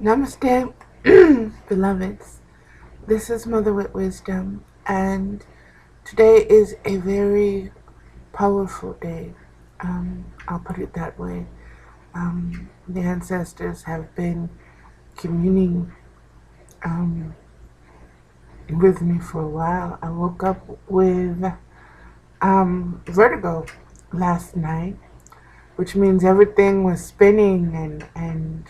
Namaste, beloveds. This is Mother with Wisdom, and today is a very powerful day. I'll put it that way. The ancestors have been communing with me for a while. I woke up with vertigo last night, which means everything was spinning and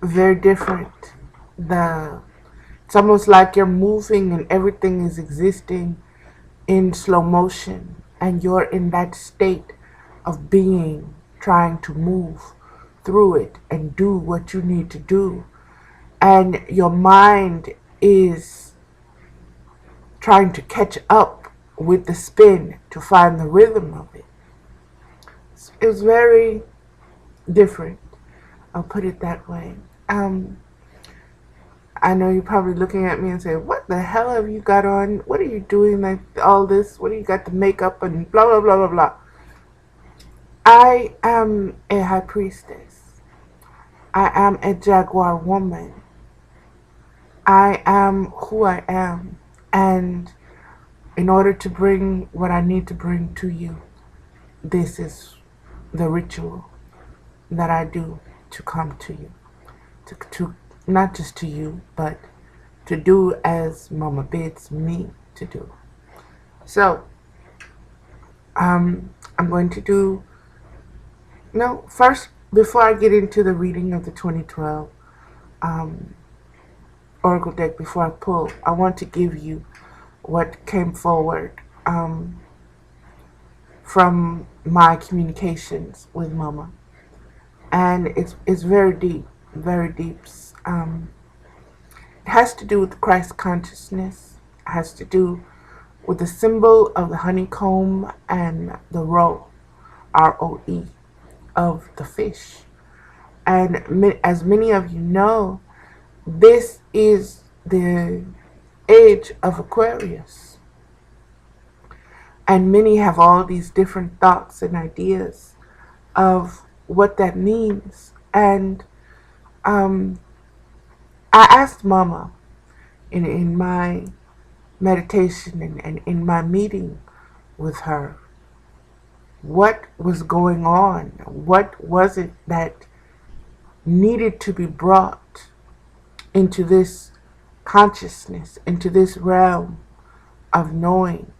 very different. It's almost like you're moving and everything is existing in slow motion, and you're in that state of being, trying to move through it and do what you need to do. And your mind is trying to catch up with the spin to find the rhythm of it. It was very different. I'll put it that way. I know you're probably looking at me and saying, what the hell have you got on? What are you doing like all this? What do you got the makeup and blah, blah, blah, blah, blah. I am a high priestess. I am a jaguar woman. I am who I am. And in order to bring what I need to bring to you, this is the ritual that I do to come to you. To not just to you, but to do as Mama bids me to do. So, I'm going to do, first, before I get into the reading of the 2012 Oracle deck, before I pull, I want to give you what came forward from my communications with Mama. And it's very deep, very deep. It has to do with Christ consciousness. It has to do with the symbol of the honeycomb and the roe, R-O-E, of the fish. And as many of you know, this is the age of Aquarius. And many have all these different thoughts and ideas of what that means. And I asked Mama in my meditation and in my meeting with her, what was going on? What was it that needed to be brought into this consciousness, into this realm of knowing?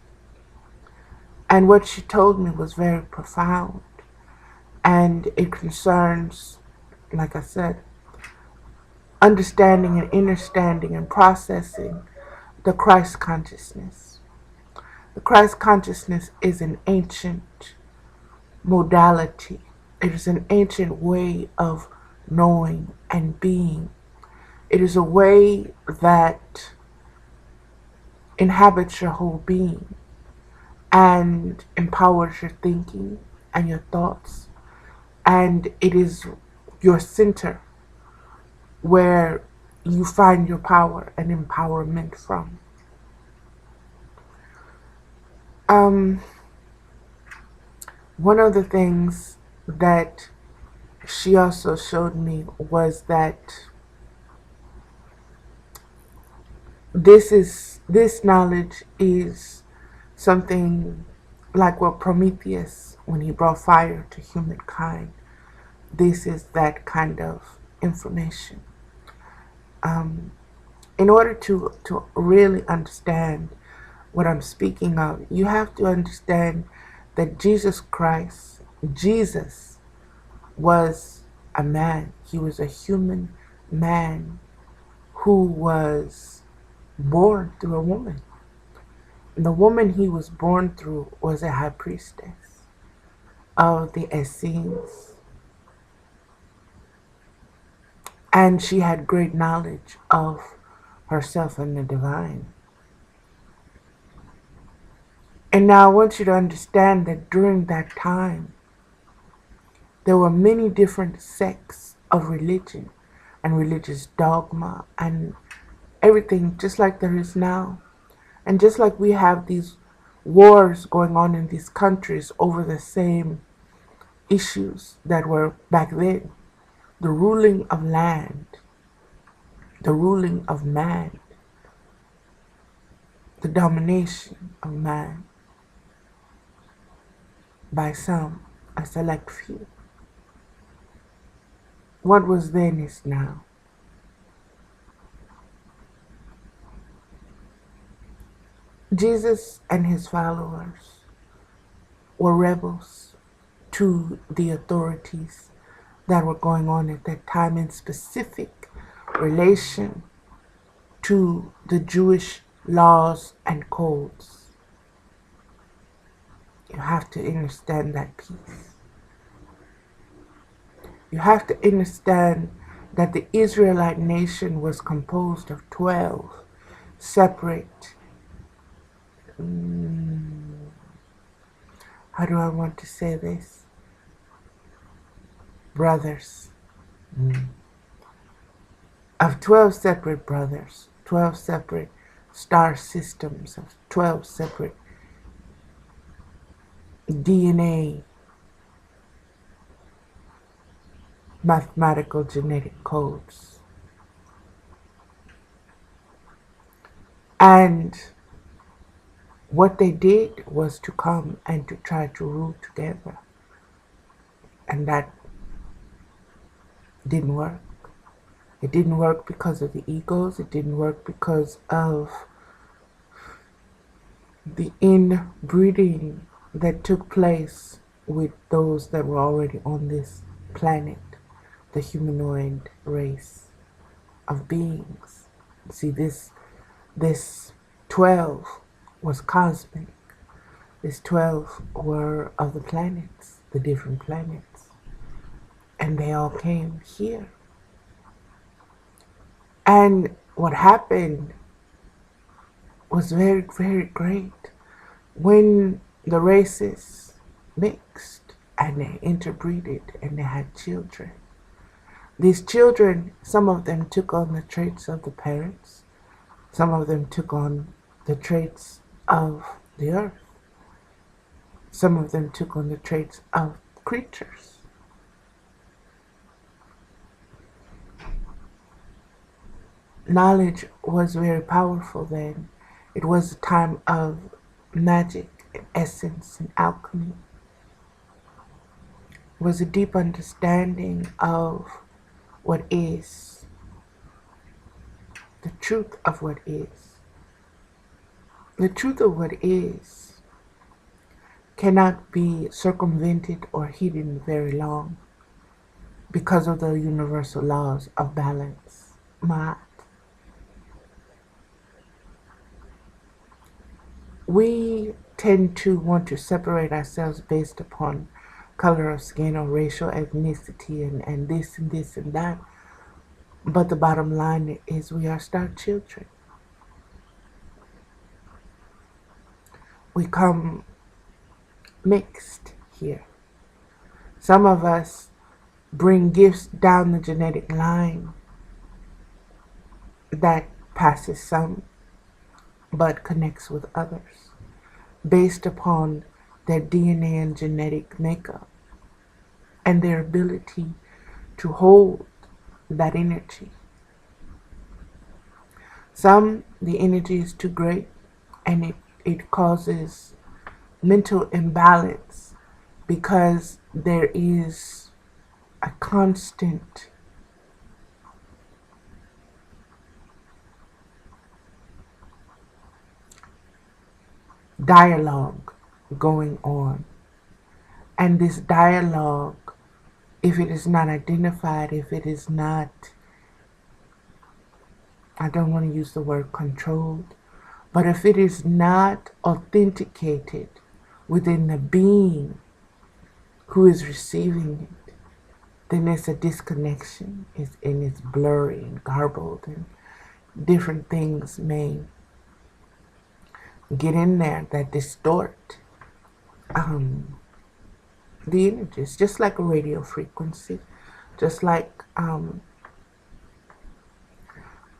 And what she told me was very profound. And it concerns, like I said, understanding and understanding and processing the Christ consciousness. The Christ consciousness is an ancient modality. It is an ancient way of knowing and being. It is a way that inhabits your whole being and empowers your thinking and your thoughts. And it is your center where you find your power and empowerment from. One of the things that she also showed me was that this knowledge is something like what Prometheus, when he brought fire to humankind, this is that kind of information. In order to really understand what I'm speaking of, you have to understand that Jesus Christ, Jesus, was a man. He was a human man who was born through a woman. And the woman he was born through was a high priestess of the Essenes. And she had great knowledge of herself and the divine. And now I want you to understand that during that time, there were many different sects of religion and religious dogma and everything, just like there is now. And just like we have these wars going on in these countries over the same issues that were back then, the ruling of land, the ruling of man, the domination of man by some, a select few. What was then is now. Jesus and his followers were rebels to the authorities that were going on at that time, in specific relation to the Jewish laws and codes. You have to understand that piece. You have to understand that the Israelite nation was composed of 12 separate, how do I want to say this? Brothers. Of 12 separate brothers, 12 separate star systems, of 12 separate DNA, mathematical genetic codes. And what they did was to come and to try to rule together. And that didn't work. It didn't work because of the egos. It didn't work because of the inbreeding that took place with those that were already on this planet, the humanoid race of beings. See, this 12 was cosmic. This 12 were of the planets, the different planets. And they all came here. And what happened was very, very great. When the races mixed and they interbreeded and they had children, these children, some of them took on the traits of the parents, some of them took on the traits of the earth, some of them took on the traits of creatures. Knowledge was very powerful then. It was a time of magic and essence and alchemy. It was a deep understanding of what is, the truth of what is. The truth of what is cannot be circumvented or hidden very long because of the universal laws of balance. We tend to want to separate ourselves based upon color of skin or racial ethnicity and this and this and that. But the bottom line is we are star children. We come mixed here. Some of us bring gifts down the genetic line that passes some but connects with others based upon their DNA and genetic makeup and their ability to hold that energy. Some, the energy is too great and it causes mental imbalance because there is a constant dialogue going on. And this dialogue, if it is not identified, if it is not, I don't want to use the word controlled, but if it is not authenticated within the being who is receiving it, then there's a disconnection, and it's blurry and garbled, and different things may get in there that distort the images, just like a radio frequency, just like a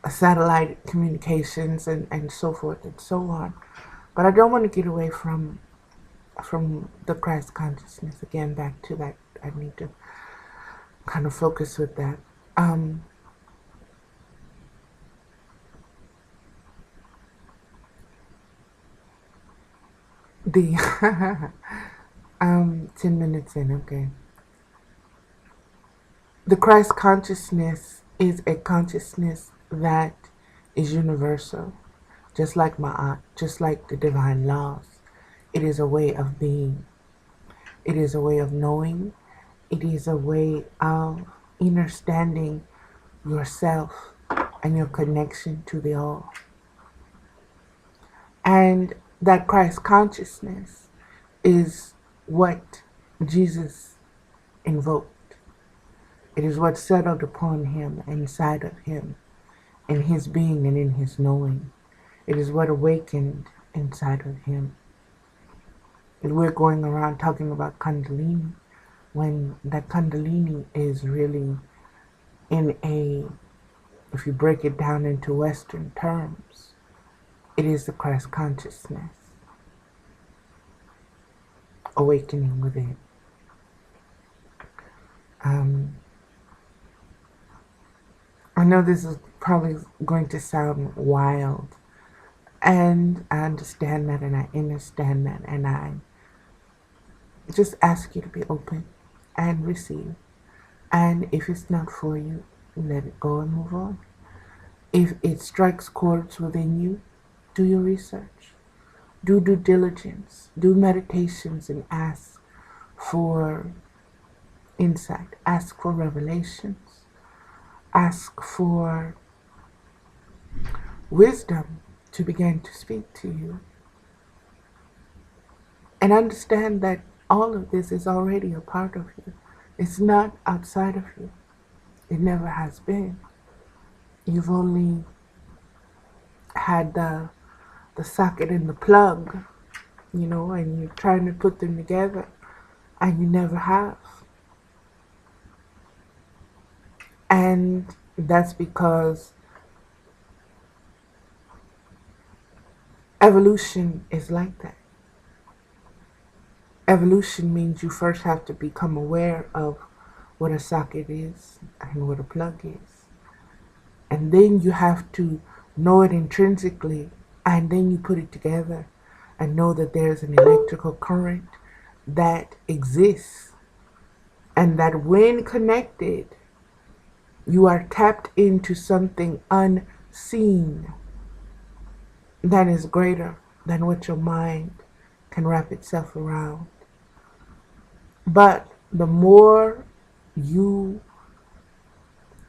satellite communications and so forth and so on. But I don't want to get away from the Christ consciousness. Again, back to that, I need to kind of focus with that. Um, the 10 minutes in, okay. The Christ consciousness is a consciousness that is universal, just like Ma'at, just like the divine laws. It is a way of being. It is a way of knowing. It is a way of understanding yourself and your connection to the all. And that Christ consciousness is what Jesus invoked. It is what settled upon him, inside of him, in his being and in his knowing. It is what awakened inside of him. And we're going around talking about Kundalini when that Kundalini is really in a, if you break it down into Western terms, it is the Christ consciousness awakening within. I know this is probably going to sound wild, and I understand that, and I understand that, and I just ask you to be open and receive. And if it's not for you, let it go and move on. If it strikes chords within you, do your research. Do due diligence. Do meditations and ask for insight. Ask for revelations. Ask for wisdom to begin to speak to you. And understand that all of this is already a part of you. It's not outside of you. It never has been. You've only had the socket and the plug, and you're trying to put them together, and you never have. And that's because evolution is like that. Evolution means you first have to become aware of what a socket is and what a plug is. And then you have to know it intrinsically, and then you put it together and know that there's an electrical current that exists, and that when connected, you are tapped into something unseen that is greater than what your mind can wrap itself around. But the more you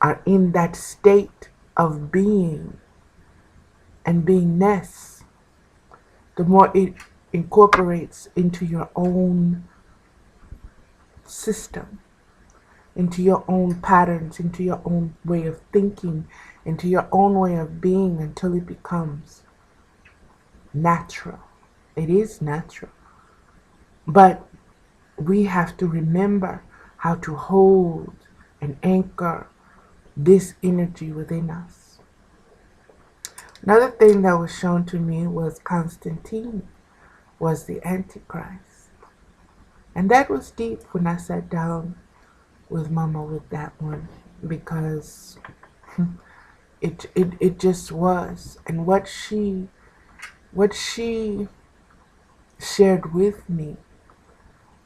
are in that state of being and beingness, the more it incorporates into your own system, into your own patterns, into your own way of thinking, into your own way of being, until it becomes natural. It is natural. But we have to remember how to hold and anchor this energy within us. Another thing that was shown to me was Constantine was the Antichrist. And that was deep when I sat down with Mama with that one, because it just was. And what she shared with me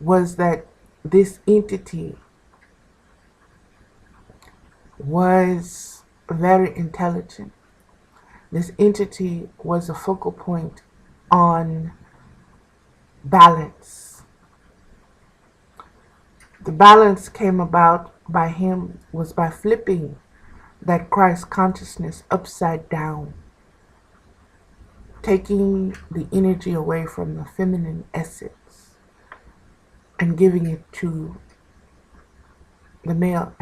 was that this entity was very intelligent. This entity was a focal point on balance. The balance came about by him was by flipping that Christ consciousness upside down, taking the energy away from the feminine essence and giving it to the male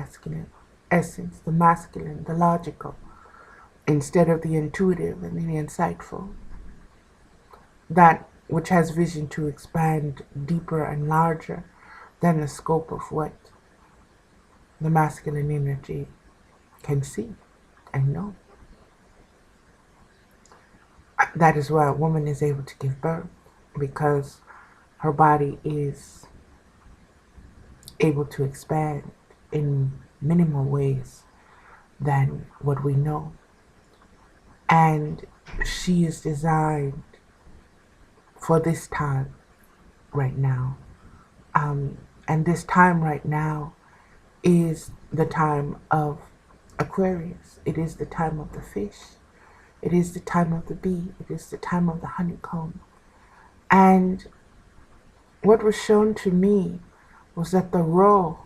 essence, the masculine, the logical, instead of the intuitive and the insightful, that which has vision to expand deeper and larger than the scope of what the masculine energy can see and know. That is why a woman is able to give birth, because her body is able to expand in minimal ways than what we know. And she is designed for this time right now. And this time right now is the time of Aquarius. It is the time of the fish. It is the time of the bee. It is the time of the honeycomb. And what was shown to me was that the role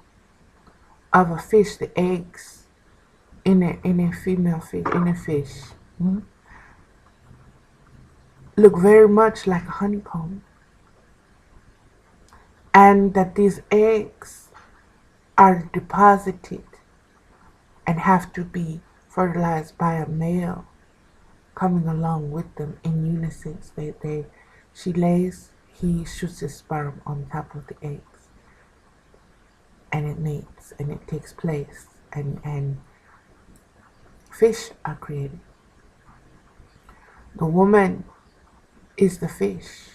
of a fish, the eggs in a female fish, in a fish, look very much like a honeycomb. And that these eggs are deposited and have to be fertilized by a male coming along with them in unison. She lays, he shoots his sperm on top of the eggs, and it mates, and it takes place, and fish are created. The woman is the fish.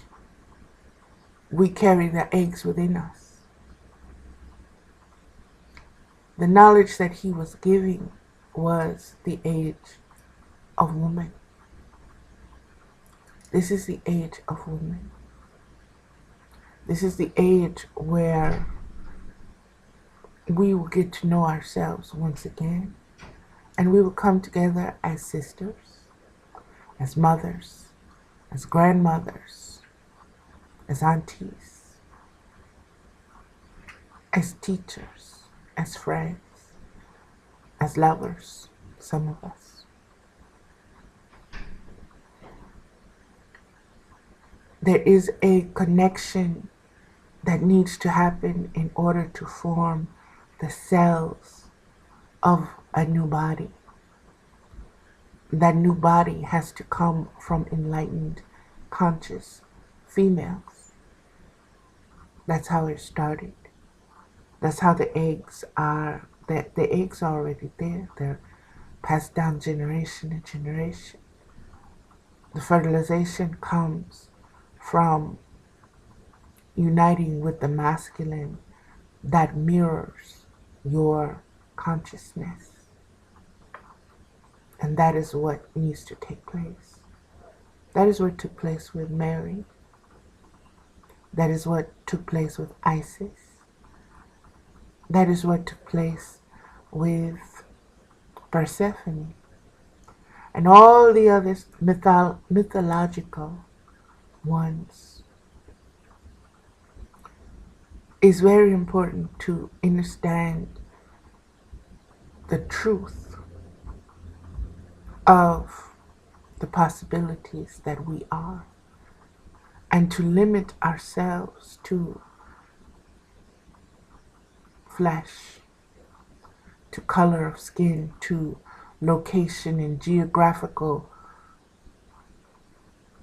We carry the eggs within us. The knowledge that he was giving was the age of woman. This is the age of woman. This is the age where we will get to know ourselves once again, and we will come together as sisters, as mothers, as grandmothers, as aunties, as teachers, as friends, as lovers, some of us. There is a connection that needs to happen in order to form the cells of a new body. That new body has to come from enlightened, conscious females. That's how it started. That's how the eggs are. The eggs are already there. They're passed down generation to generation. The fertilization comes from uniting with the masculine that mirrors your consciousness. And that is what needs to take place. That is what took place with Mary. That is what took place with Isis. That is what took place with Persephone. And all the other mythological ones. It's very important to understand the truth of the possibilities that we are, and to limit ourselves to flesh, to color of skin, to location and geographical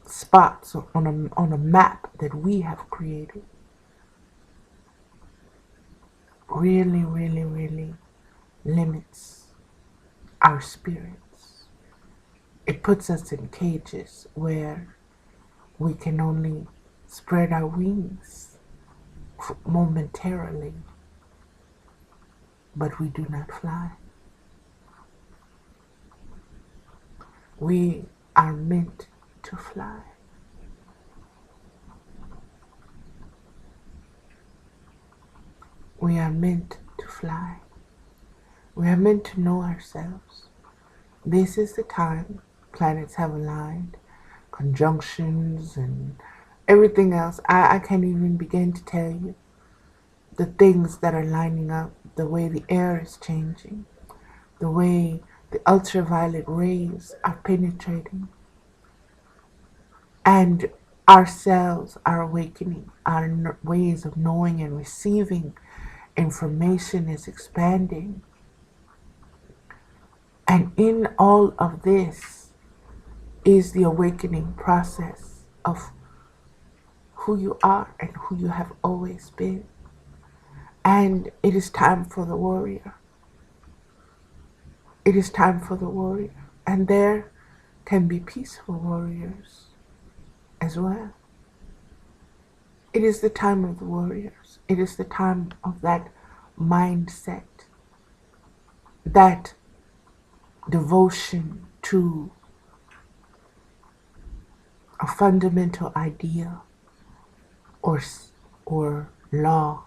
spots on a map that we have created really, really, really limits our spirits. It puts us in cages where we can only spread our wings momentarily, but we do not fly. We are meant to fly. We are meant to fly. We are meant to know ourselves. This is the time planets have aligned, conjunctions and everything else. I can't even begin to tell you the things that are lining up, the way the air is changing, the way the ultraviolet rays are penetrating. And our cells are awakening. Our ways of knowing and receiving information is expanding. And in all of this is the awakening process of who you are and who you have always been. And it is time for the warrior. It is time for the warrior. And there can be peaceful warriors as well. It is the time of the warriors. It is the time of that mindset that devotion to a fundamental idea or or law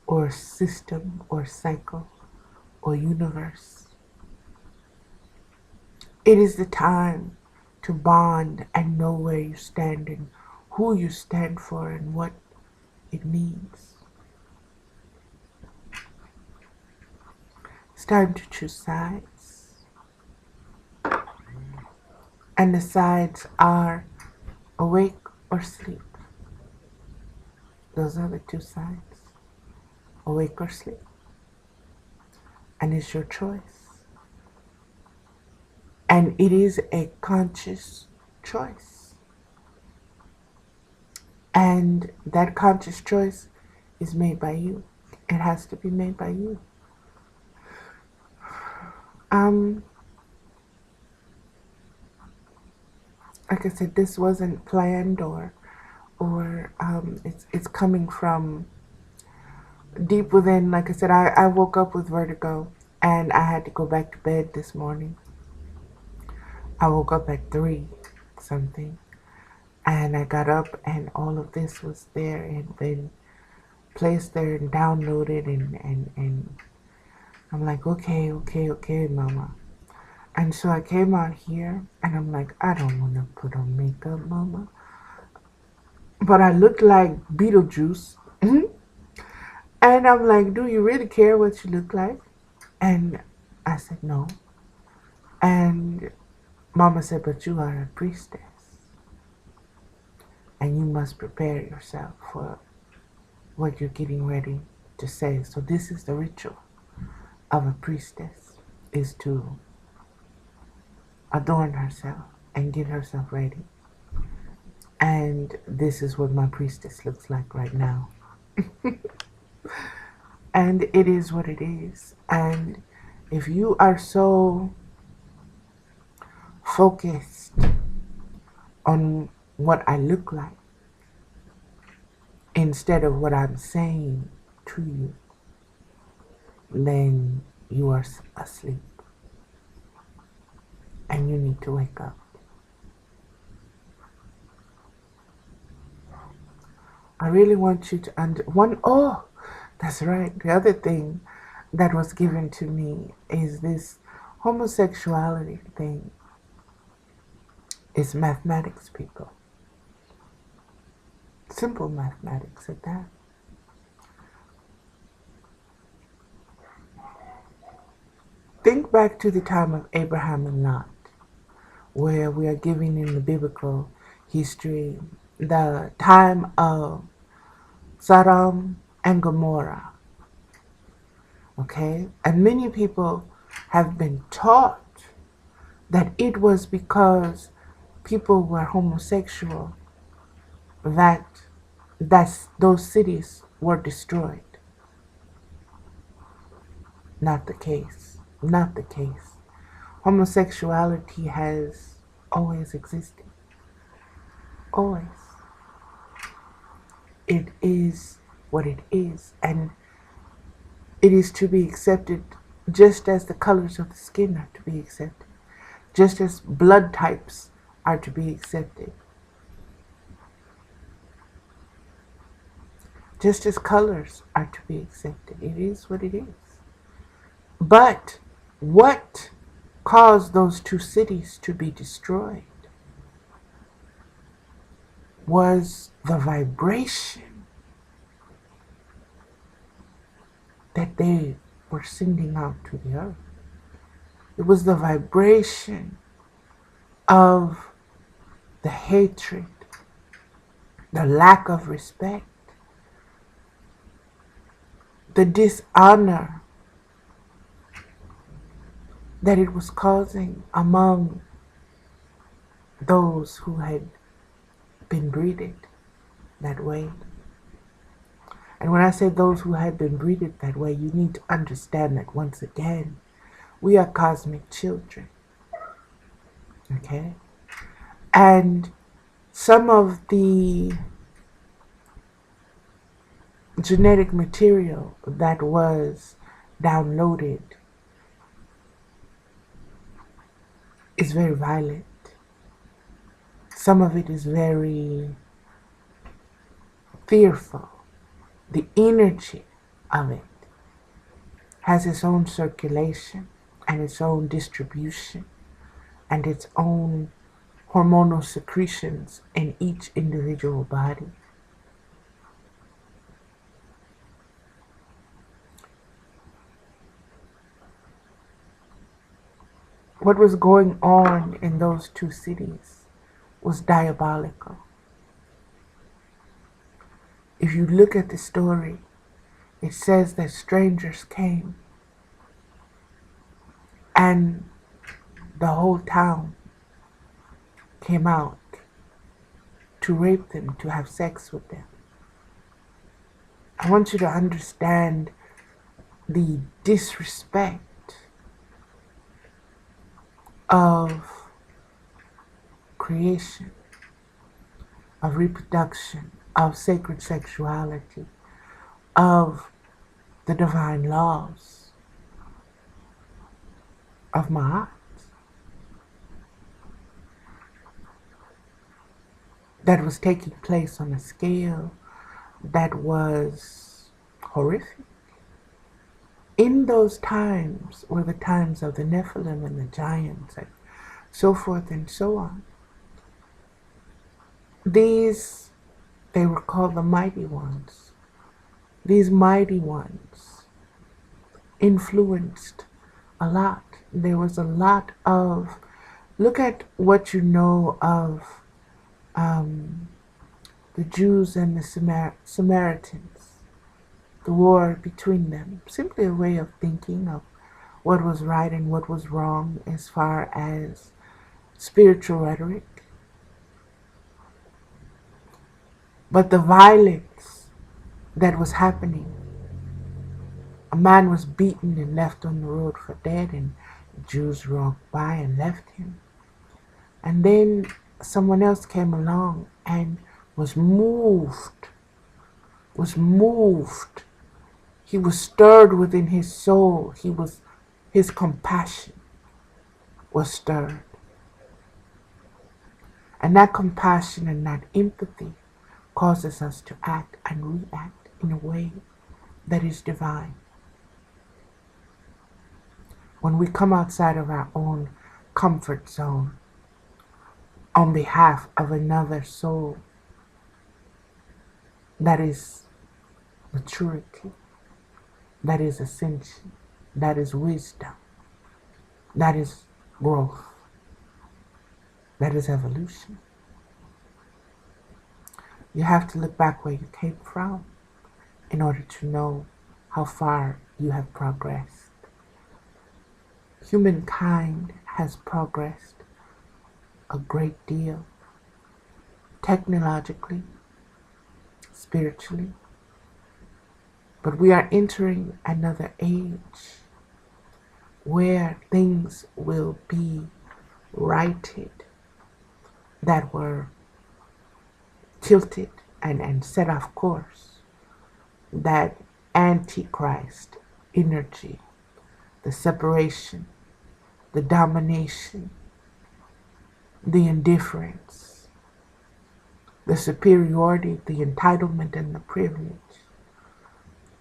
or system or cycle or universe. It is the time to bond and know where you stand and who you stand for and what it means. It's time to choose sides. And the sides are awake or sleep. Those are the two sides. Awake or sleep. And it's your choice. And it is a conscious choice. And that conscious choice is made by you. It has to be made by you. Like I said, this wasn't planned or it's coming from deep within. Like I said, I woke up with vertigo and I had to go back to bed this morning. I woke up at 3 something and I got up and all of this was there and been placed there and downloaded and I'm like, okay, mama. And so I came out here and I'm like, I don't want to put on makeup, mama. But I look like Beetlejuice. And I'm like, do you really care what you look like? And I said, no. And mama said, but you are a priestess. And you must prepare yourself for what you're getting ready to say. So this is the ritual of a priestess, is to adorn herself and get herself ready. And this is what my priestess looks like right now. And it is what it is. And if you are so focused on what I look like instead of what I'm saying to you, then you are asleep. And you need to wake up. I really want you to that's right. The other thing that was given to me is this homosexuality thing. It's mathematics, people. Simple mathematics at that. Think back to the time of Abraham and Lot, where we are giving in the biblical history the time of Sodom and Gomorrah. Okay? And many people have been taught that it was because people were homosexual that those cities were destroyed. Not the case. Not the case. Homosexuality has always existed. Always. It is what it is, and it is to be accepted just as the colors of the skin are to be accepted, just as blood types are to be accepted, just as colors are to be accepted. It is what it is. But what caused those two cities to be destroyed was the vibration that they were sending out to the earth. It was the vibration of the hatred, the lack of respect, the dishonor that it was causing among those who had been breeded that way. And when I say those who had been breeded that way, you need to understand that once again, we are cosmic children. Okay? And some of the genetic material that was downloaded is very violent. Some of it is very fearful. The energy of it has its own circulation and its own distribution and its own hormonal secretions in each individual body. What was going on in those two cities was diabolical. If you look at the story, it says that strangers came and the whole town came out to rape them, to have sex with them. I want you to understand the disrespect of creation, of reproduction, of sacred sexuality, of the divine laws of Ma'at. That was taking place on a scale that was horrific. In those times were the times of the Nephilim and the giants and so forth and so on. These, they were called the mighty ones. These mighty ones influenced a lot. There was a lot of, look at what you know of the Jews and the Samaritans, the war between them. Simply a way of thinking of what was right and what was wrong as far as spiritual rhetoric. But the violence that was happening, a man was beaten and left on the road for dead, and Jews walked by and left him. And then someone else came along and was moved. He was stirred within his soul. His compassion was stirred. And that compassion and that empathy causes us to act and react in a way that is divine. When we come outside of our own comfort zone on behalf of another soul, that is maturity, that is ascension, that is wisdom, that is growth, that is evolution. You have to look back where you came from in order to know how far you have progressed. Humankind has progressed a great deal, technologically, spiritually, but we are entering another age where things will be righted that were tilted and set off course. That Antichrist energy, the separation, the domination, the indifference, the superiority, the entitlement, and the privilege.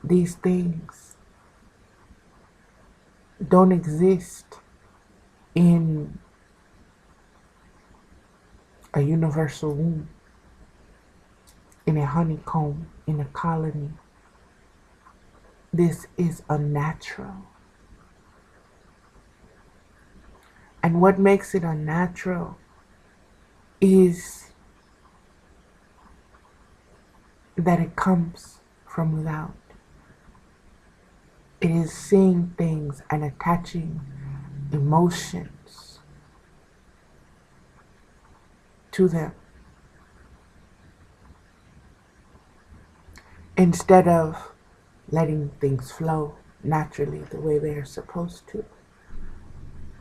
These things don't exist in a universal womb, in a honeycomb, in a colony. This is unnatural. And what makes it unnatural is that it comes from without. It is seeing things and attaching emotions to them instead of letting things flow naturally the way they are supposed to.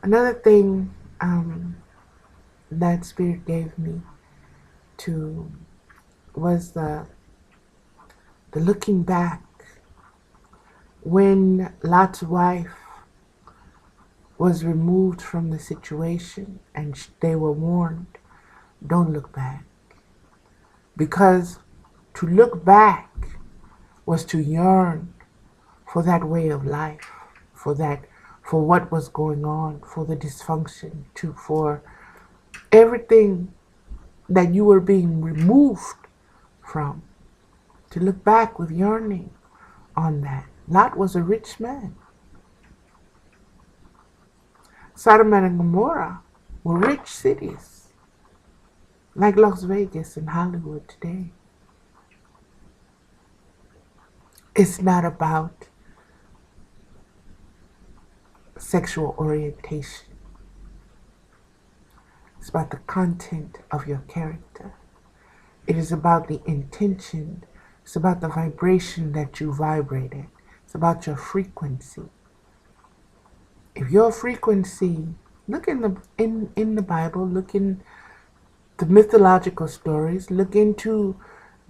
Another thing that Spirit gave me to was the looking back when Lot's wife was removed from the situation and they were warned, don't look back. Because to look back was to yearn for that way of life, for what was going on, for the dysfunction, for everything that you were being removed from. To look back with yearning on that. Lot was a rich man. Sodom and Gomorrah were rich cities, like Las Vegas and Hollywood today. It's not about sexual orientation. It's about the content of your character. It is about the intention. It's about the vibration that you vibrated. It's about your frequency. If your frequency, look in the Bible, look in the mythological stories, look into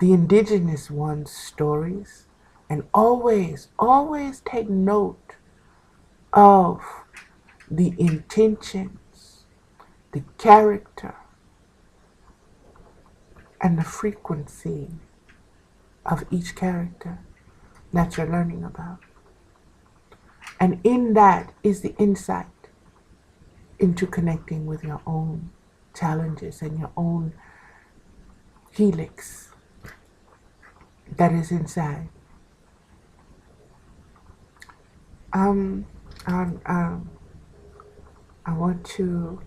the indigenous ones' stories, and always take note of the intentions, the character, and the frequency of each character that you're learning about. And in that is the insight into connecting with your own challenges and your own helix that is inside. I want to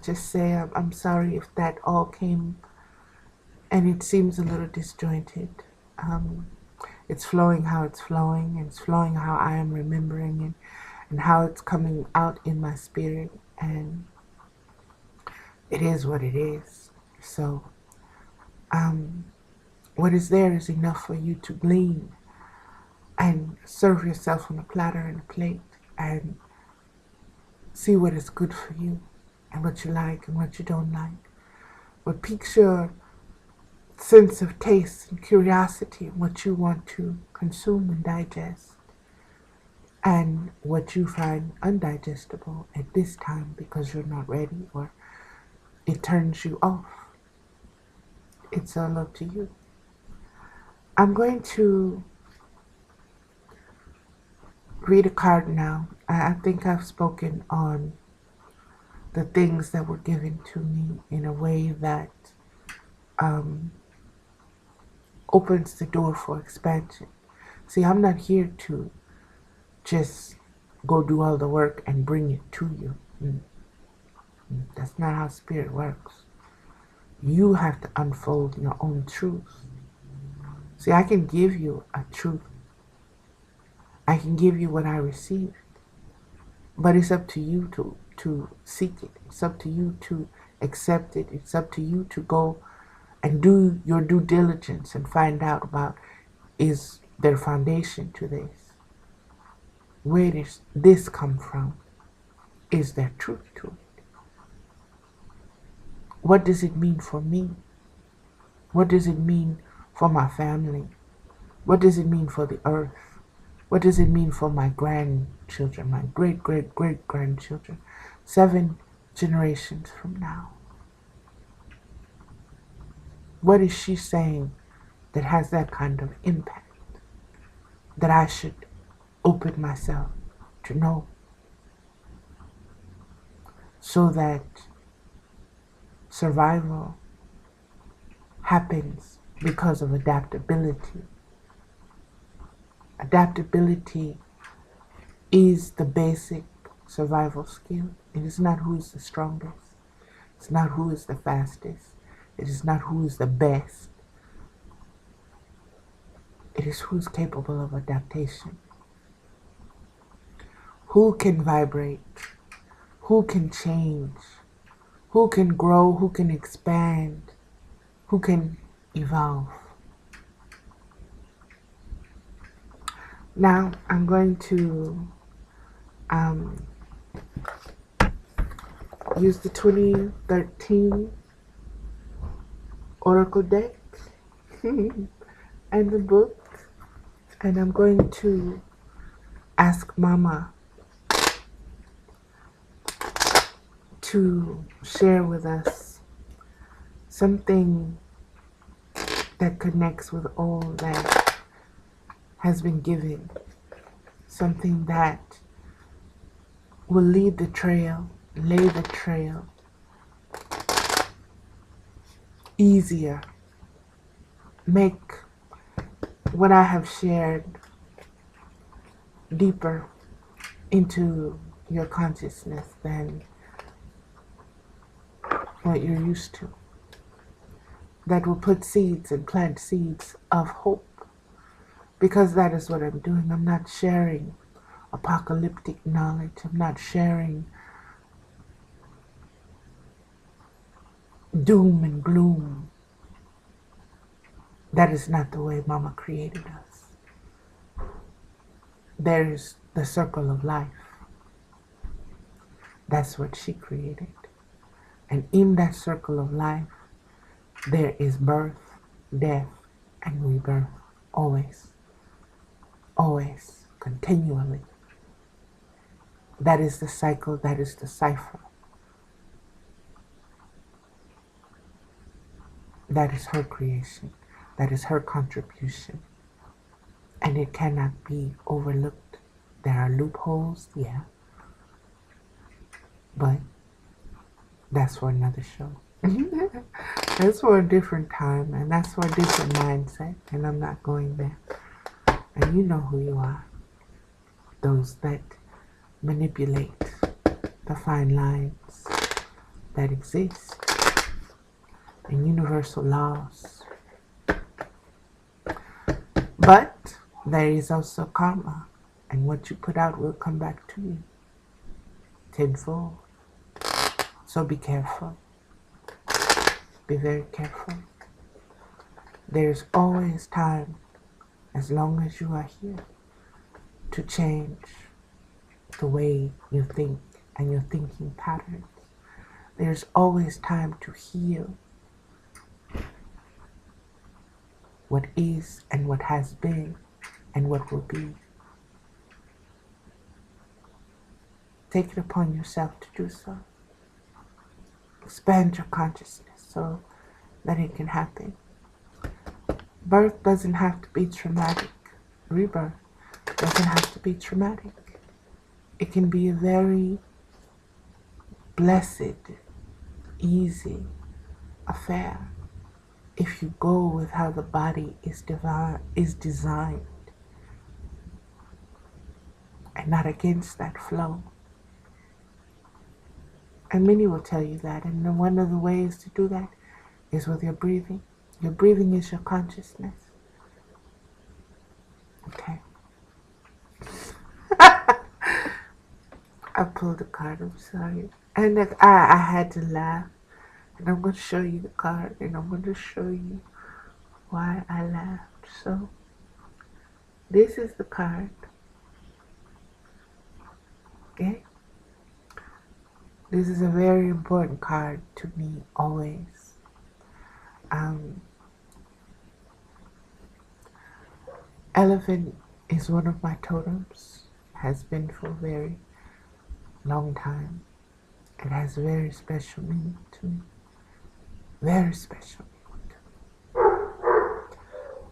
just say I'm sorry if that all came and it seems a little disjointed. It's flowing how it's flowing, and it's flowing how I am remembering it, and how it's coming out in my spirit, and it is what it is. So, what is there is enough for you to glean and serve yourself on a platter and a plate and see what is good for you and what you like and what you don't like. What piques your sense of taste and curiosity, what you want to consume and digest, and what you find undigestible at this time because you're not ready or it turns you off. It's all up to you. I'm going to read a card now. I think I've spoken on the things that were given to me in a way that opens the door for expansion. See, I'm not here to just go do all the work and bring it to you. That's not how spirit works. You have to unfold your own truth. See, I can give you a truth. I can give you what I received. But it's up to you to seek it. It's up to you to accept it. It's up to you to go and do your due diligence and find out about, is there foundation to this? Where does this come from? Is there truth to it? What does it mean for me? What does it mean for my family? What does it mean for the earth? What does it mean for my grandchildren, my great-great-great-grandchildren, 7 generations from now? What is she saying that has that kind of impact that I should open myself to know, so that survival happens because of adaptability? Adaptability is the basic survival skill. It is not who is the strongest. It's not who is the fastest. It is not who is the best. It is who is capable of adaptation. Who can vibrate? Who can change? Who can grow? Who can expand? Who can evolve? Now I'm going to use the 2013 Oracle deck and the book, and I'm going to ask Mama to share with us something that connects with all that has been given, something that will lead the trail, lay the trail easier, make what I have shared deeper into your consciousness than what you're used to. That will put seeds and plant seeds of hope, because that is what I'm doing. I'm not sharing apocalyptic knowledge. I'm not sharing doom and gloom. That is not the way Mama created us. There's the circle of life. That's what she created. And in that circle of life, there is birth, death, and rebirth. Always. Always. Continually. That is the cycle. That is the cipher. That is her creation. That is her contribution. And it cannot be overlooked. There are loopholes, yeah. But that's for another show. That's for a different time, and that's for a different mindset, and I'm not going there. And you know who you are. Those that manipulate the fine lines that exist in universal laws. But there is also karma, and what you put out will come back to you tenfold. So be careful. Be very careful. There's always time, as long as you are here, to change the way you think and your thinking patterns. There's always time to heal what is and what has been and what will be. Take it upon yourself to do so. Expand your consciousness so that it can happen. Birth doesn't have to be traumatic. Rebirth doesn't have to be traumatic. It can be a very blessed, easy affair if you go with how the body is designed and not against that flow. And many will tell you that, and one of the ways to do that is with your breathing. Your breathing is your consciousness. Okay. I pulled a card, I'm sorry. And I had to laugh. And I'm going to show you the card, and I'm going to show you why I laughed. So, this is the card. Okay? This is a very important card to me, always. Elephant is one of my totems. Has been for a very long time. It has very special meaning to me. Very special meaning to me.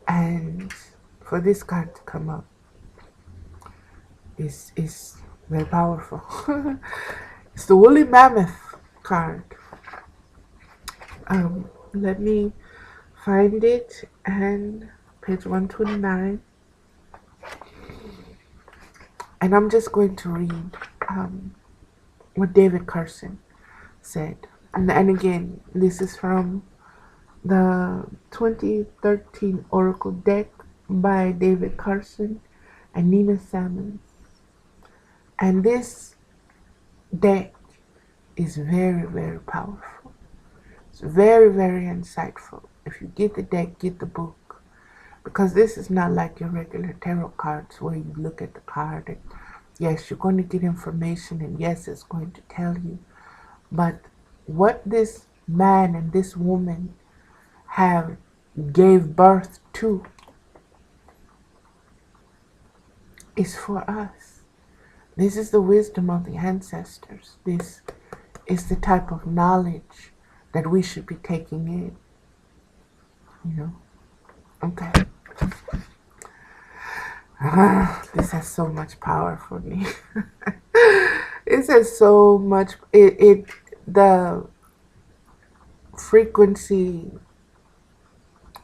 And for this card to come up is very powerful. It's the woolly mammoth card. Let me find it, and page 129. And I'm just going to read what David Carson said. And again, this is from the 2013 Oracle deck by David Carson and Nina Sammons. And this deck is very, very powerful. It's very, very insightful. If you get the deck, get the book. Because this is not like your regular tarot cards where you look at the card and yes, you're going to get information, and yes, it's going to tell you. But what this man and this woman have gave birth to is for us. This is the wisdom of the ancestors. This is the type of knowledge that we should be taking in, you know? Okay. This has so much power for me. This has so much, the frequency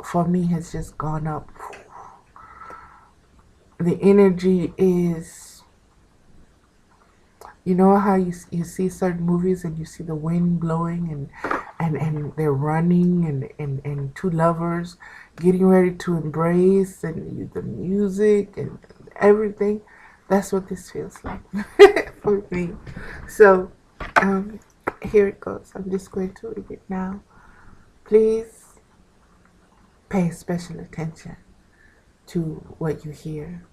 for me has just gone up. The energy is, you know how you see certain movies and you see the wind blowing and they're running and two lovers getting ready to embrace and the music and everything. That's what this feels like for me. So here it goes. I'm just going to read it now. Please pay special attention to what you hear.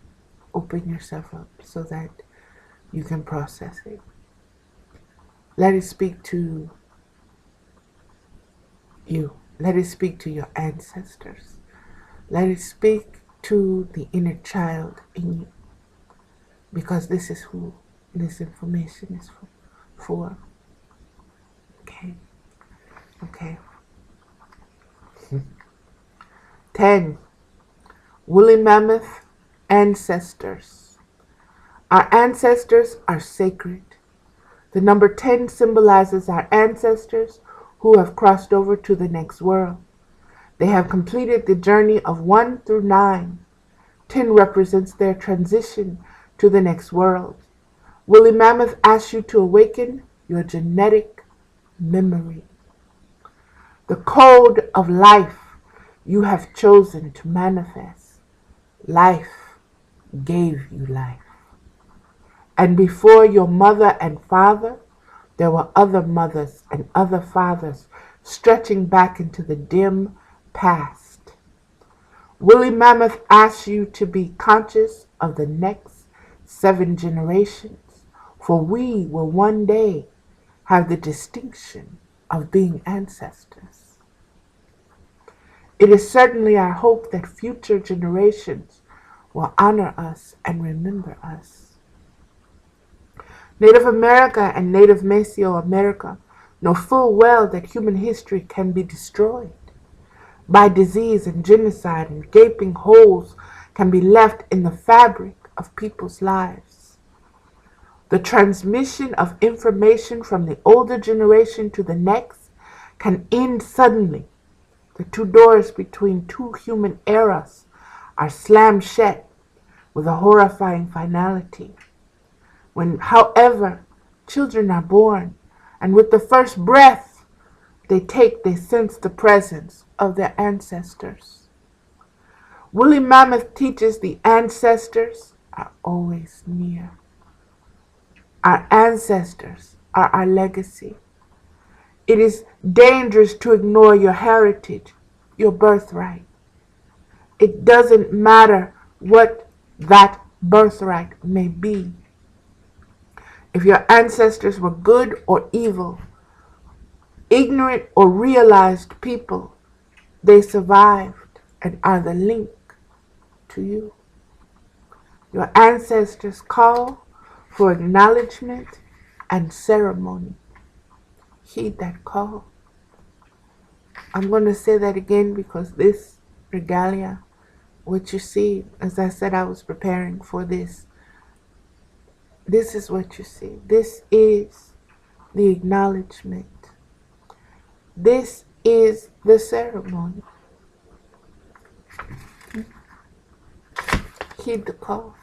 Open yourself up so that you can process it. Let it speak to you. Let it speak to your ancestors. Let it speak to the inner child in you. Because this is who this information is for. Okay. Okay. 10. Woolly mammoth ancestors. Our ancestors are sacred. The number 10 symbolizes our ancestors who have crossed over to the next world. They have completed the journey of 1 through 9. 10 represents their transition to the next world. Woolly mammoth asks you to awaken your genetic memory. The code of life you have chosen to manifest. Life gave you life. And before your mother and father, there were other mothers and other fathers stretching back into the dim past. Woolly mammoth asks you to be conscious of the next 7 generations, for we will one day have the distinction of being ancestors. It is certainly our hope that future generations will honor us and remember us. Native America and Native Mesoamerica know full well that human history can be destroyed by disease and genocide, and gaping holes can be left in the fabric of people's lives. The transmission of information from the older generation to the next can end suddenly. The 2 doors between 2 human eras are slammed shut with a horrifying finality. When, however, children are born, and with the first breath they sense the presence of their ancestors. Woolly mammoth teaches the ancestors are always near. Our ancestors are our legacy. It is dangerous to ignore your heritage, your birthright. It doesn't matter what that birthright may be. If your ancestors were good or evil, ignorant or realized people, they survived and are the link to you. Your ancestors call for acknowledgement and ceremony. Heed that call. I'm going to say that again because this regalia, what you see, as I said, I was preparing for this. This is what you see. This is the acknowledgement. This is the ceremony. Heed the call.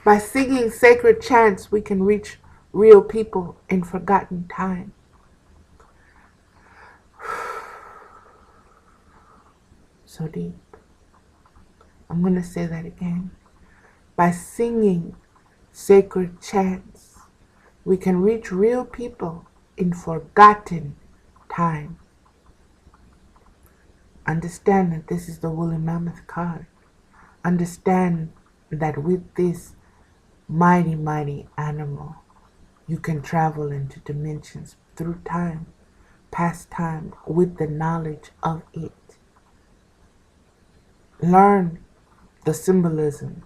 By singing sacred chants, we can reach real people in forgotten time. So deep. I'm going to say that again. By singing sacred chants, we can reach real people in forgotten time. Understand that this is the woolly mammoth card. Understand that with this mighty, mighty animal, you can travel into dimensions through time, past time, with the knowledge of it. Learn the symbolism.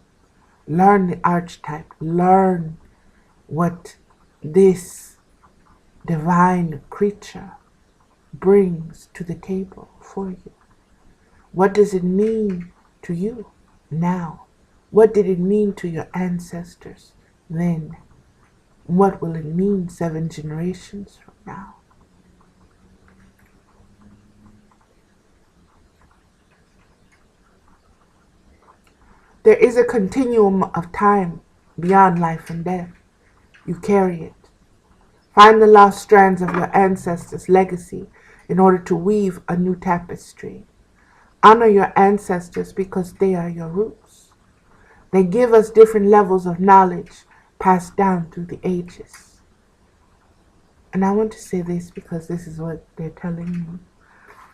Learn the archetype. Learn what this divine creature brings to the table for you. What does it mean to you now? What did it mean to your ancestors then? What will it mean 7 generations from now? There is a continuum of time beyond life and death. You carry it. Find the lost strands of your ancestors' legacy in order to weave a new tapestry. Honor your ancestors because they are your roots. They give us different levels of knowledge passed down through the ages. And I want to say this because this is what they're telling me.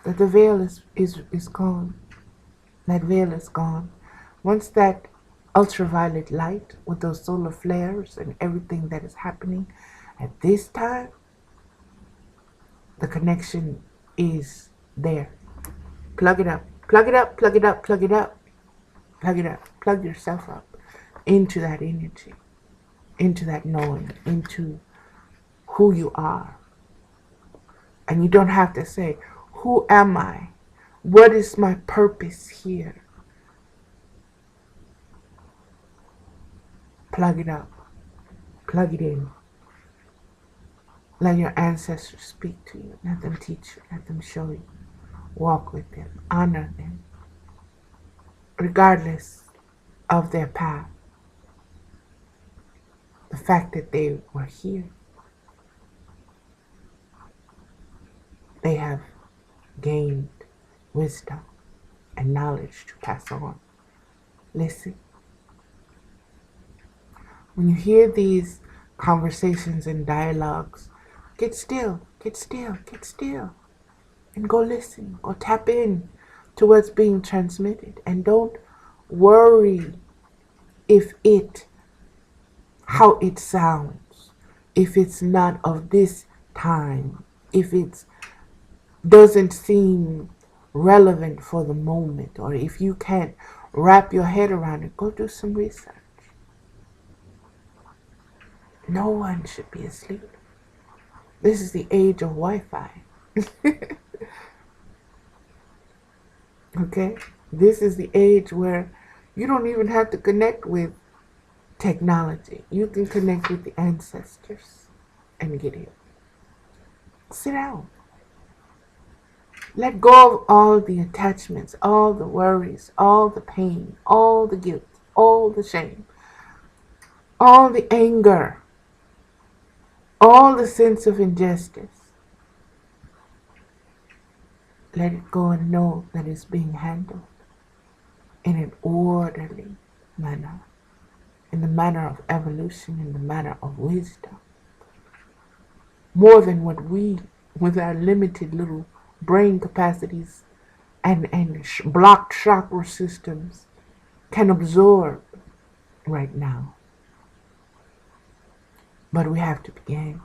That the veil is gone. That veil is gone. Once that ultraviolet light with those solar flares and everything that is happening at this time, the connection is there. Plug it up. Plug it up, plug it up, plug it up. Plug it up. Plug yourself up into that energy, into that knowing, into who you are. And you don't have to say, who am I? What is my purpose here? Plug it up. Plug it in. Let your ancestors speak to you. Let them teach you. Let them show you. Walk with them. Honor them. Regardless of their path. The fact that they were here. They have gained wisdom and knowledge to pass on. Listen. When you hear these conversations and dialogues, get still, get still, get still. And go listen, go tap in to what's being transmitted. And don't worry how it sounds, if it's not of this time, if it doesn't seem relevant for the moment, or if you can't wrap your head around it, go do some research. No one should be asleep. This is the age of Wi-Fi. Okay? This is the age where you don't even have to connect with technology. You can connect with the ancestors and get it. Sit down. Let go of all the attachments, all the worries, all the pain, all the guilt, all the shame, all the anger, all the sense of injustice. Let it go and know that it's being handled in an orderly manner, in the manner of evolution, in the manner of wisdom. More than what we, with our limited little brain capacities and blocked chakra systems, can absorb right now. But we have to begin.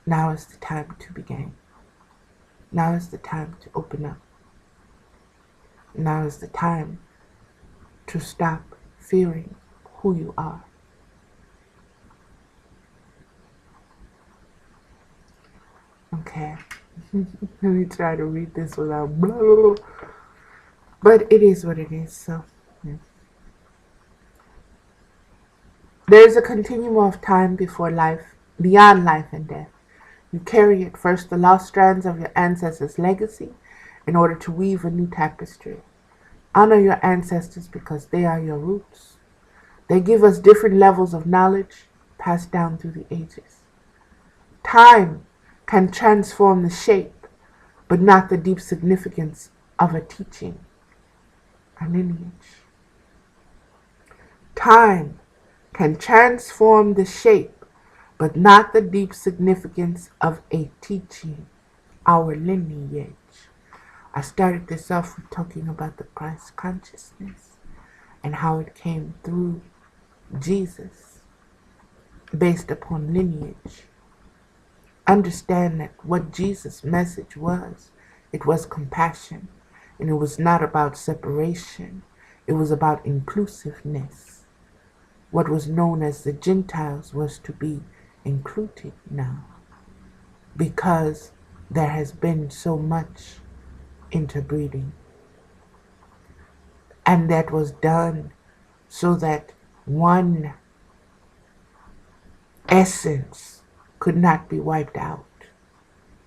Now is the time to begin. Now is the time to open up. Now is the time to stop fearing who you are. Okay. Let me try to read this without blah, blah, blah. But it is what it is, so yeah. There is a continuum of time before life, beyond life and death. You carry it first the lost strands of your ancestors' legacy in order to weave a new tapestry. Honor your ancestors because they are your roots. They give us different levels of knowledge passed down through the ages. Time can transform the shape, but not the deep significance of a teaching, a lineage. Time can transform the shape, but not the deep significance of a teaching, our lineage. I started this off with talking about the Christ consciousness and how it came through Jesus based upon lineage. Understand that what Jesus' message was, it was compassion, and it was not about separation. It was about inclusiveness. What was known as the Gentiles was to be included now, because there has been so much interbreeding, and that was done so that one essence could not be wiped out,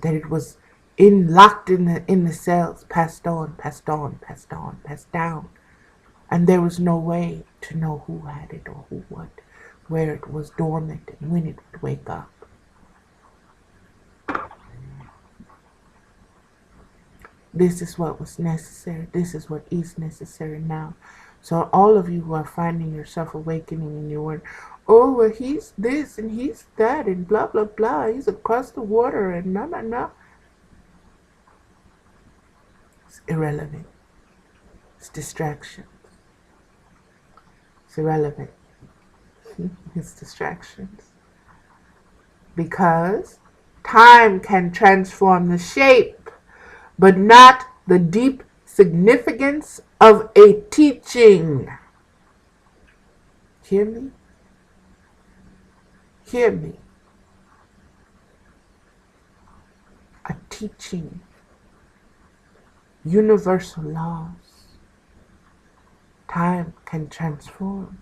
that it was locked in the cells, passed on, passed on, passed on, passed down, and there was no way to know who had it or who would, where it was dormant and when it would wake up. This is what was necessary. This is what is necessary now. So all of you who are finding yourself awakening in your word, oh, well, he's this and he's that and blah, blah, blah. He's across the water and no, no, no. It's irrelevant. It's distraction. It's irrelevant. It's distractions. Because time can transform the shape, but not the deep significance of a teaching. Hear me? Hear me. A teaching. Universal laws. Time can transform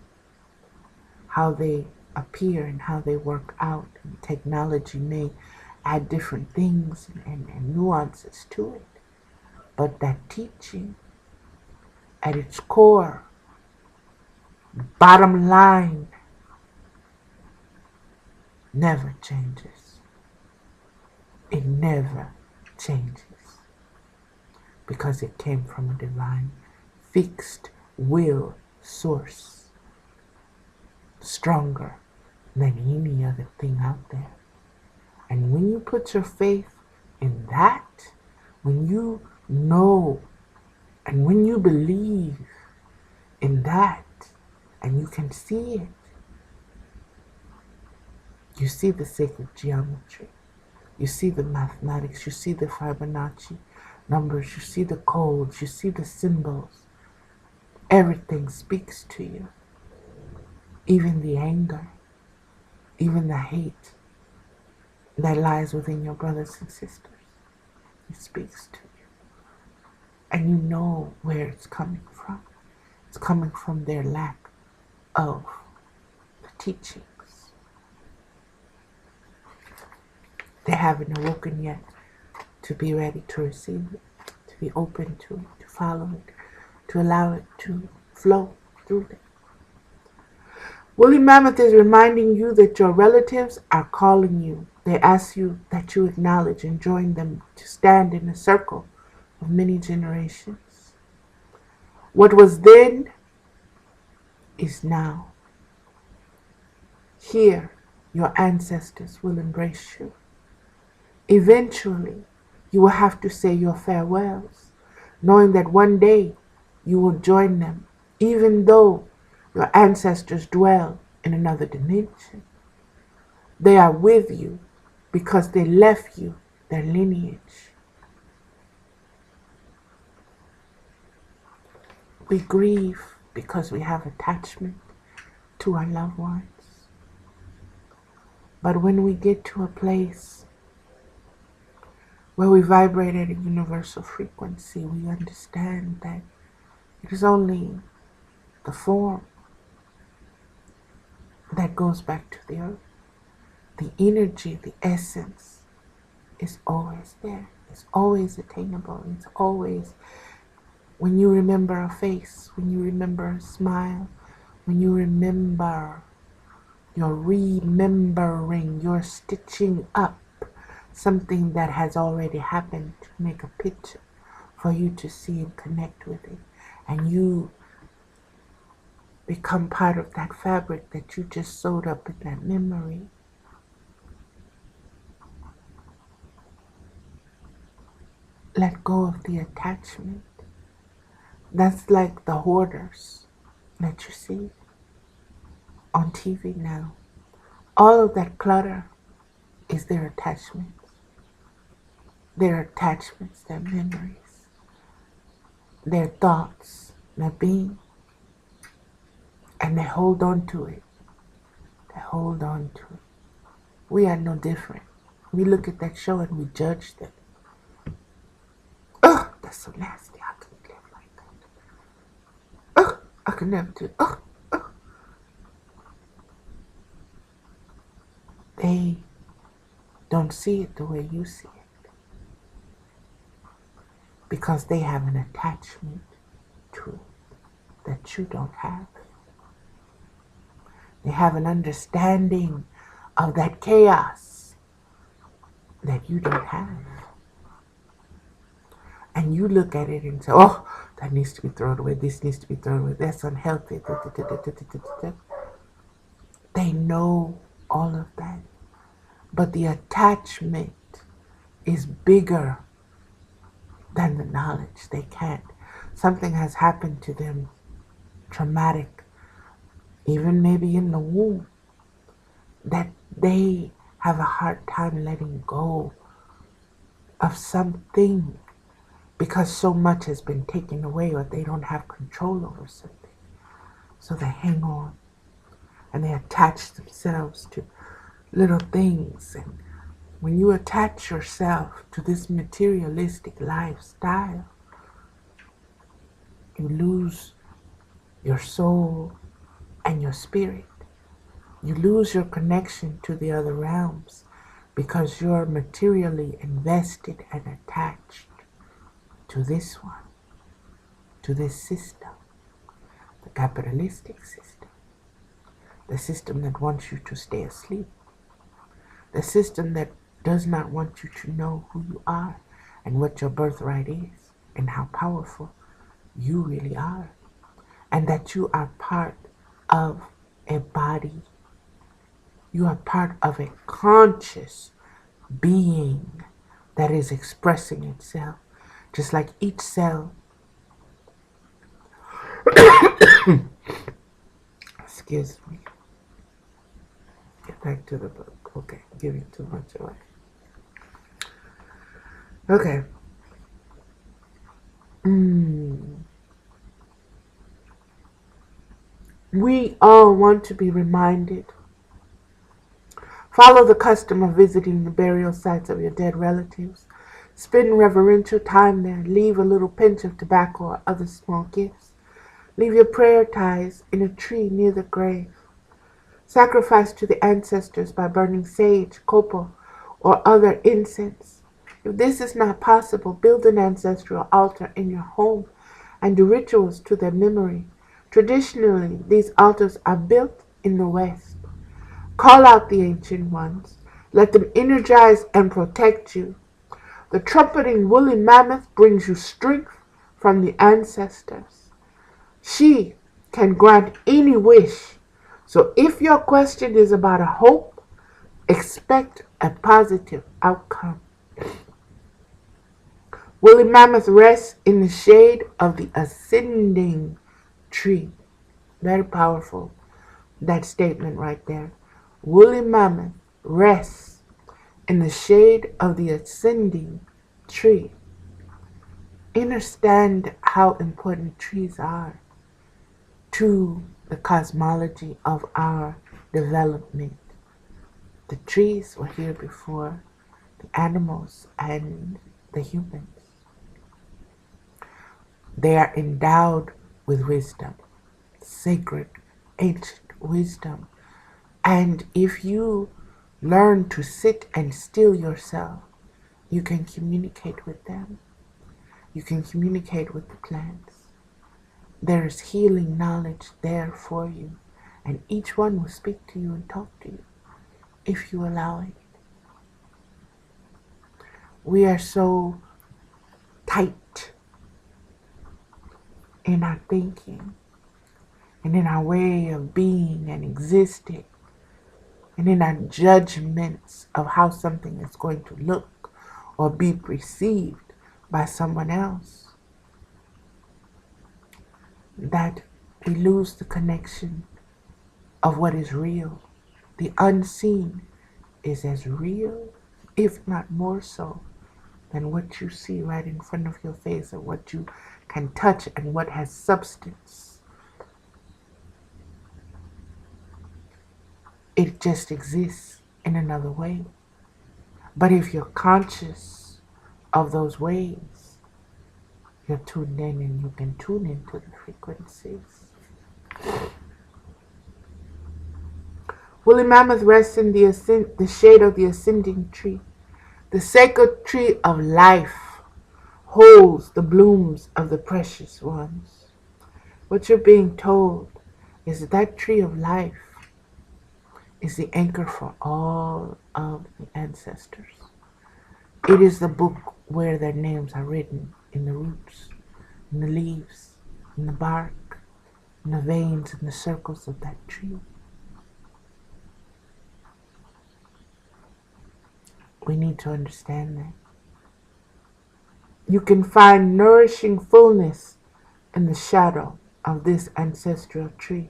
how they appear and how they work out. And technology may add different things and nuances to it. But that teaching, at its core, bottom line, never changes. It never changes. Because it came from a divine, fixed will source. Stronger than any other thing out there. And when you put your faith in that, when you know and when you believe in that and you can see it, you see the sacred geometry, you see the mathematics, you see the Fibonacci numbers, you see the codes, you see the symbols. Everything speaks to you. Even the anger, even the hate that lies within your brothers and sisters. It speaks to you. And you know where it's coming from. It's coming from their lack of the teachings. They haven't awoken yet to be ready to receive it, to be open to it, to follow it, to allow it to flow through them. Woolly Mammoth is reminding you that your relatives are calling you. They ask you that you acknowledge and join them to stand in a circle of many generations. What was then is now. Here, your ancestors will embrace you. Eventually, you will have to say your farewells, knowing that one day you will join them, even though your ancestors dwell in another dimension. They are with you because they left you their lineage. We grieve because we have attachment to our loved ones. But when we get to a place where we vibrate at a universal frequency, we understand that it is only the form that goes back to the earth. The energy, the essence is always there. It's always attainable. It's always, when you remember a face, when you remember a smile, when you remember, you're remembering, you're stitching up something that has already happened to make a picture for you to see and connect with it. And you become part of that fabric that you just sewed up in that memory. Let go of the attachment. That's like the hoarders that you see on TV now. All of that clutter is their attachments. Their attachments, their memories, their thoughts, their being. And they hold on to it. They hold on to it. We are no different. We look at that show and we judge them. Ugh, that's so nasty. I couldn't live like that. Ugh, I could never do it. Ugh, ugh. They don't see it the way you see it because they have an attachment to it that you don't have. They have an understanding of that chaos that you don't have. And you look at it and say, oh, that needs to be thrown away. This needs to be thrown away. That's unhealthy. They know all of that. But the attachment is bigger than the knowledge. They can't. Something has happened to them, traumatic, even maybe in the womb, that they have a hard time letting go of something because so much has been taken away or they don't have control over something. So they hang on and they attach themselves to little things. And when you attach yourself to this materialistic lifestyle, you lose your soul and your spirit. You lose your connection to the other realms because you're materially invested and attached to this one, to this system, the capitalistic system, the system that wants you to stay asleep, the system that does not want you to know who you are and what your birthright is and how powerful you really are, and that you are part of a body. You are part of a conscious being that is expressing itself, just like each cell. Excuse me. Get back to the book. Okay, giving too much away. Okay. We all want to be reminded. Follow the custom of visiting the burial sites of your dead relatives. Spend reverential time there. Leave a little pinch of tobacco or other small gifts. Leave your prayer ties in a tree near the grave. Sacrifice to the ancestors by burning sage, copal, or other incense. If this is not possible, build an ancestral altar in your home and do rituals to their memory. Traditionally, these altars are built in the West. Call out the ancient ones. Let them energize and protect you. The trumpeting woolly mammoth brings you strength from the ancestors. She can grant any wish. So if your question is about a hope, expect a positive outcome. Woolly mammoth rests in the shade of the ascending tree. Very powerful, that statement right there. Woolly mammoth rests in the shade of the ascending tree. Understand how important trees are to the cosmology of our development. The trees were here before the animals and the humans. They are endowed with wisdom, sacred, ancient wisdom. And if you learn to sit and still yourself, you can communicate with them. You can communicate with the plants. There is healing knowledge there for you, and each one will speak to you and talk to you if you allow it. We are so tight in our thinking and in our way of being and existing and in our judgments of how something is going to look or be perceived by someone else, that we lose the connection of what is real. The unseen is as real, if not more so, than what you see right in front of your face or what you can touch and what has substance. It just exists. in another way. But if you're conscious of those ways, you're tuned in and you can tune into the frequencies. Woolly Mammoth rests in the shade of the ascending tree. The sacred tree of life holds the blooms of the precious ones. What you're being told is that tree of life is the anchor for all of the ancestors. It is the book where their names are written in the roots, in the leaves, in the bark, in the veins, in the circles of that tree. We need to understand that. You can find nourishing fullness in the shadow of this ancestral tree.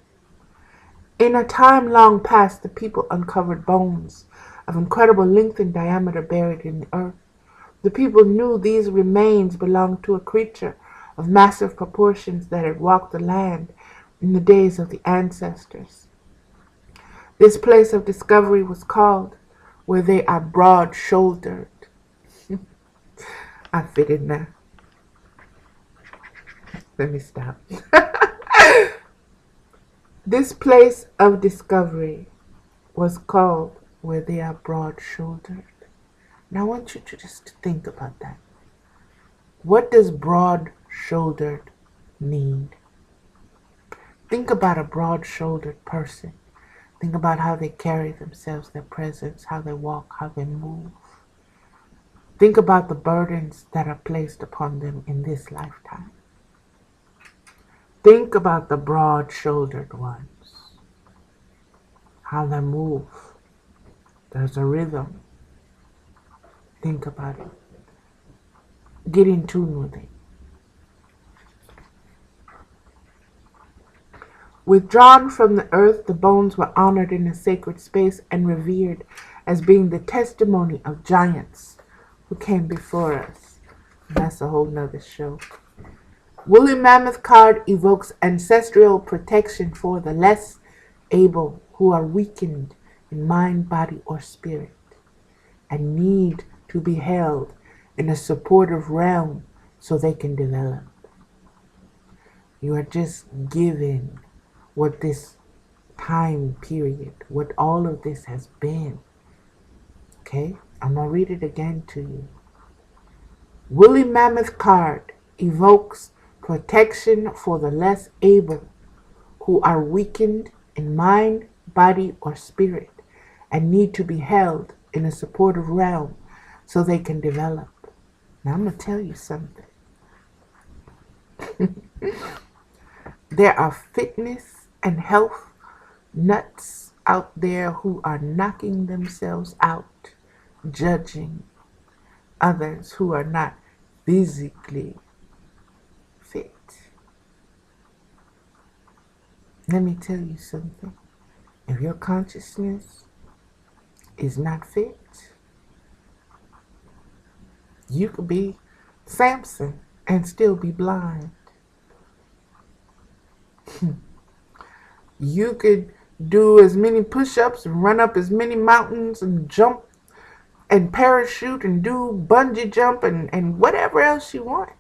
In a time long past, the people uncovered bones of incredible length and diameter buried in the earth. The people knew these remains belonged to a creature of massive proportions that had walked the land in the days of the ancestors. This place of discovery was called where they are broad-shouldered. I fit in there. Let me stop. This place of discovery was called where they are broad-shouldered. Now I want you to just think about that. What does broad-shouldered mean? Think about a broad-shouldered person. Think about how they carry themselves, their presence, how they walk, how they move. Think about the burdens that are placed upon them in this lifetime. Think about the broad-shouldered ones, how they move. There's a rhythm. Think about it. Get in tune with it. Withdrawn from the earth, the bones were honored in a sacred space and revered as being the testimony of giants who came before us. That's a whole nother show. Woolly Mammoth card evokes ancestral protection for the less able who are weakened in mind, body, or spirit and need to be held in a supportive realm so they can develop. You are just given what this time period, what all of this has been. Okay? I'm going to read it again to you. Woolly Mammoth card evokes protection for the less able who are weakened in mind, body, or spirit and need to be held in a supportive realm so they can develop. Now I'm going to tell you something. There are fitness and health nuts out there who are knocking themselves out, judging others who are not physically fit. Let me tell you something. If your consciousness is not fit, you could be Samson and still be blind. You could do as many push-ups and run up as many mountains and jump and parachute and do bungee jump and whatever else you want.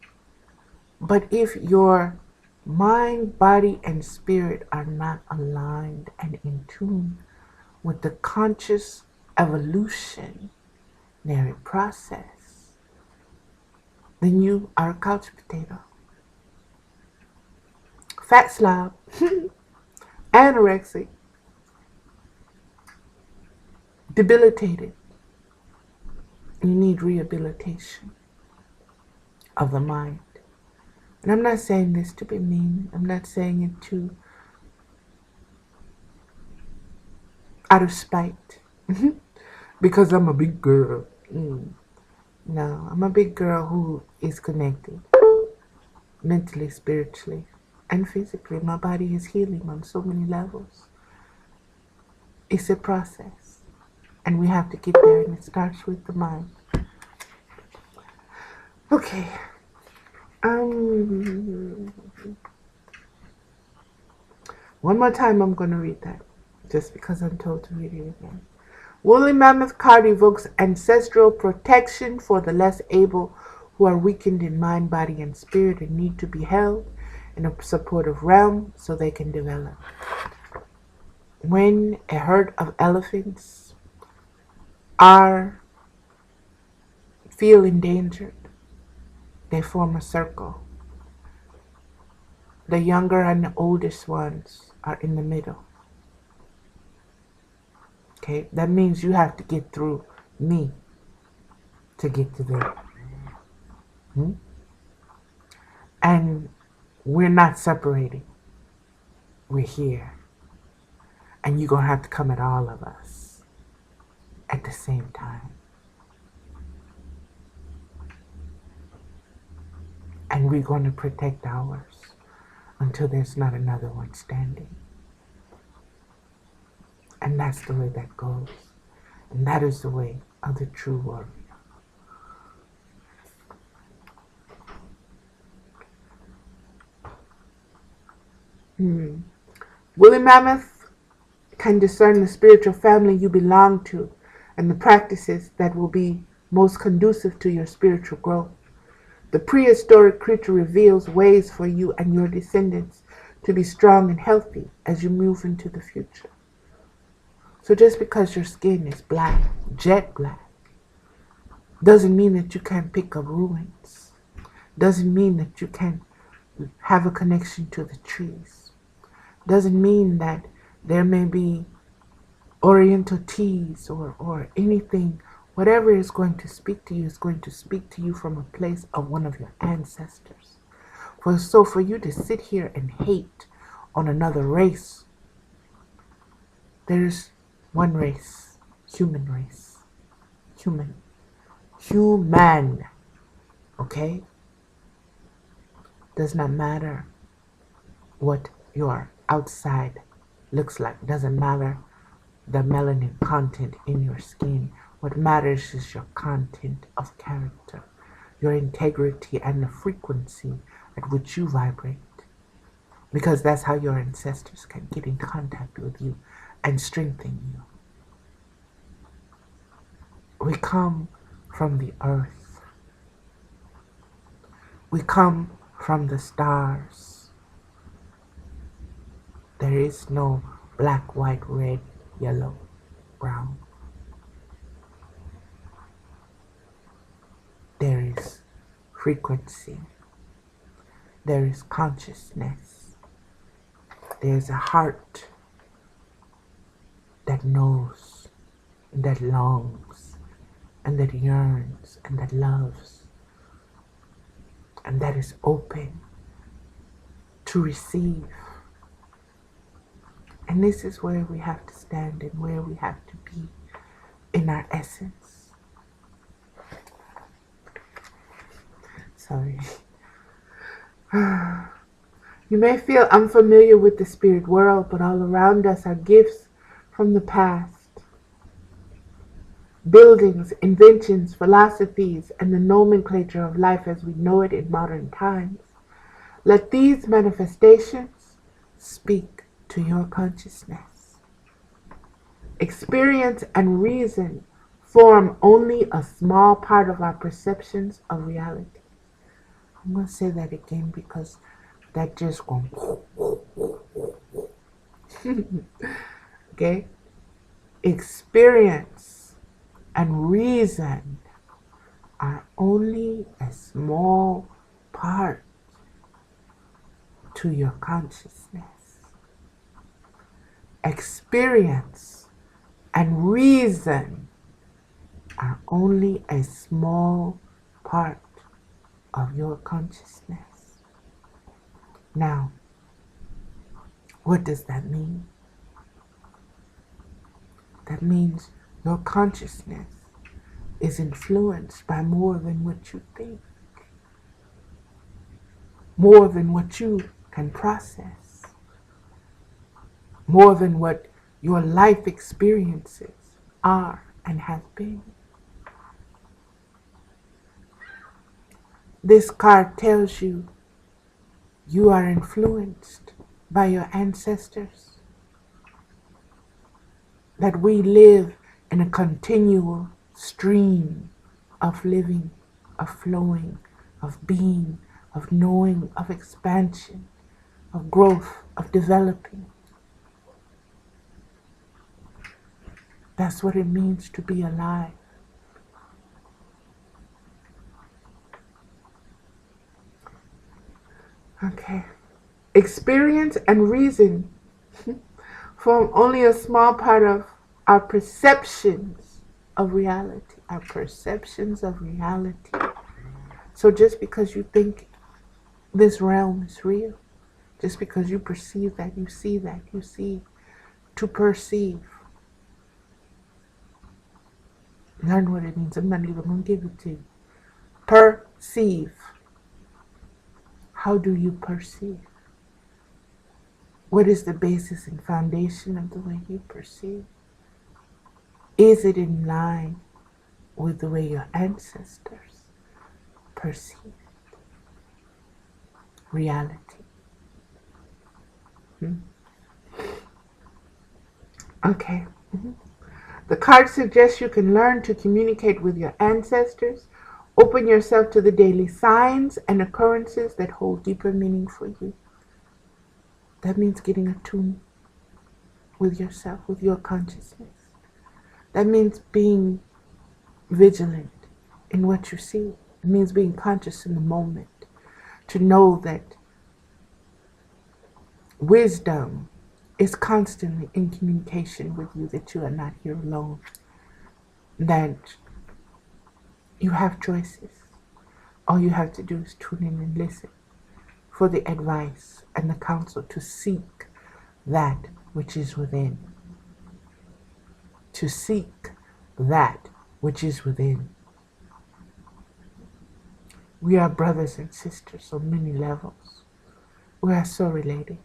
But if your mind, body, and spirit are not aligned and in tune with the conscious evolutionary process, then you are a couch potato. Fat slob, anorexic, debilitated. You need rehabilitation of the mind. And I'm not saying this to be mean. I'm not saying it to out of spite. Because I'm a big girl. No, I'm a big girl who is connected. Mentally, spiritually, and physically. My body is healing on so many levels. It's a process. And we have to get there, and it starts with the mind. Okay. One more time I'm going to read that. Just because I'm told to read it again. Woolly Mammoth card evokes ancestral protection for the less able who are weakened in mind, body, and spirit and need to be held in a supportive realm so they can develop. When a herd of elephants feel endangered, they form a circle. The younger and the oldest ones are in the middle. Okay, that means you have to get through me to get to them. And we're not separating. We're here. And you're going to have to come at all of us at the same time. And we're going to protect ours until there's not another one standing. And that's the way that goes. And that is the way of the true warrior. Woolly Mammoth can discern the spiritual family you belong to and the practices that will be most conducive to your spiritual growth. The prehistoric creature reveals ways for you and your descendants to be strong and healthy as you move into the future. So just because your skin is black, jet black, doesn't mean that you can't pick up ruins. Doesn't mean that you can't have a connection to the trees. Doesn't mean that there may be oriental teas or anything. Whatever is going to speak to you is going to speak to you from a place of one of your ancestors. So for you to sit here and hate on another race, there's one race, human race. Human. Okay? Does not matter what your outside looks like. Doesn't matter the melanin content in your skin. What matters is your content of character, your integrity, and the frequency at which you vibrate. Because that's how your ancestors can get in contact with you and strengthen you. We come from the earth. We come from the stars. There is no black, white, red, yellow, brown. There is frequency. There is consciousness. There's a heart that knows, that longs, and that yearns, and that loves, and that is open to receive. And this is where we have to stand and where we have to be in our essence. Sorry. You may feel unfamiliar with the spirit world, but all around us are gifts from the past. Buildings, inventions, philosophies, and the nomenclature of life as we know it in modern times. Let these manifestations speak to your consciousness. Experience and reason form only a small part of our perceptions of reality. I'm going to say that again because that just going. Okay? Experience and reason are only a small part to your consciousness. Experience and reason are only a small part of your consciousness. Now, what does that mean? That means your consciousness is influenced by more than what you think, more than what you can process, more than what your life experiences are and have been. This card tells you you are influenced by your ancestors, that we live in a continual stream of living, of flowing, of being, of knowing, of expansion, of growth, of developing. That's what it means to be alive. Okay. Experience and reason form only a small part of our perceptions of reality. Our perceptions of reality. So just because you think this realm is real, just because you perceive that, you see to perceive. Learn what it means. I'm not even going to give it to you. Perceive. How do you perceive? What is the basis and foundation of the way you perceive? Is it in line with the way your ancestors perceived reality? Okay. The card suggests you can learn to communicate with your ancestors. Open yourself to the daily signs and occurrences that hold deeper meaning for you. That means getting attuned with yourself, with your consciousness. That means being vigilant in what you see. It means being conscious in the moment. To know that wisdom is constantly in communication with you, that you are not here alone, that you have choices. All you have to do is tune in and listen for the advice and the counsel to seek that which is within. To seek that which is within. We are brothers and sisters on many levels. We are so related.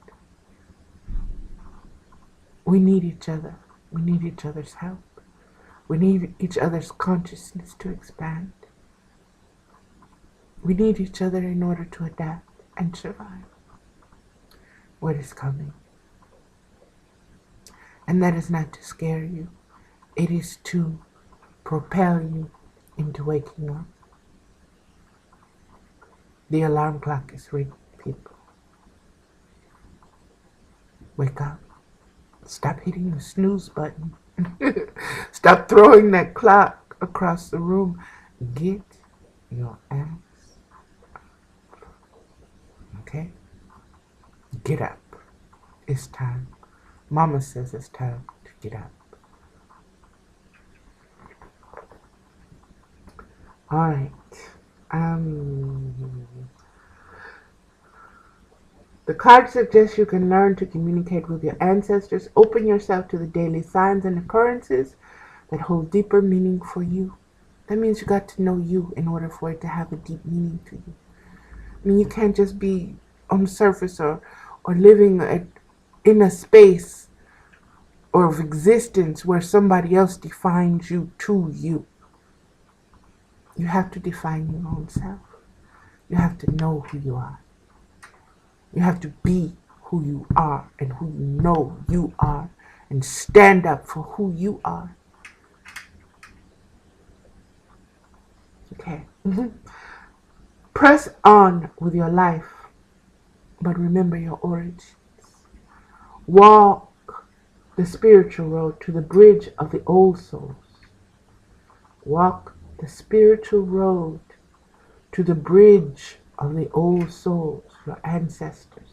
We need each other. We need each other's help. We need each other's consciousness to expand. We need each other in order to adapt and survive what is coming. And that is not to scare you. It is to propel you into waking up. The alarm clock is ringing, people. Wake up. Stop hitting the snooze button. Stop throwing that clock across the room. Get your ass up. Okay? Get up. It's time. Mama says it's time to get up. All right. The card suggests you can learn to communicate with your ancestors. Open yourself to the daily signs and occurrences that hold deeper meaning for you. That means you got to know you in order for it to have a deep meaning to you. I mean, you can't just be on the surface or living in a space or of existence where somebody else defines you to you. You have to define your own self. You have to know who you are. You have to be who you are and who you know you are and stand up for who you are. Okay. Press on with your life, but remember your origins. Walk the spiritual road to the bridge of the old souls. Walk the spiritual road to the bridge of the old souls, your ancestors.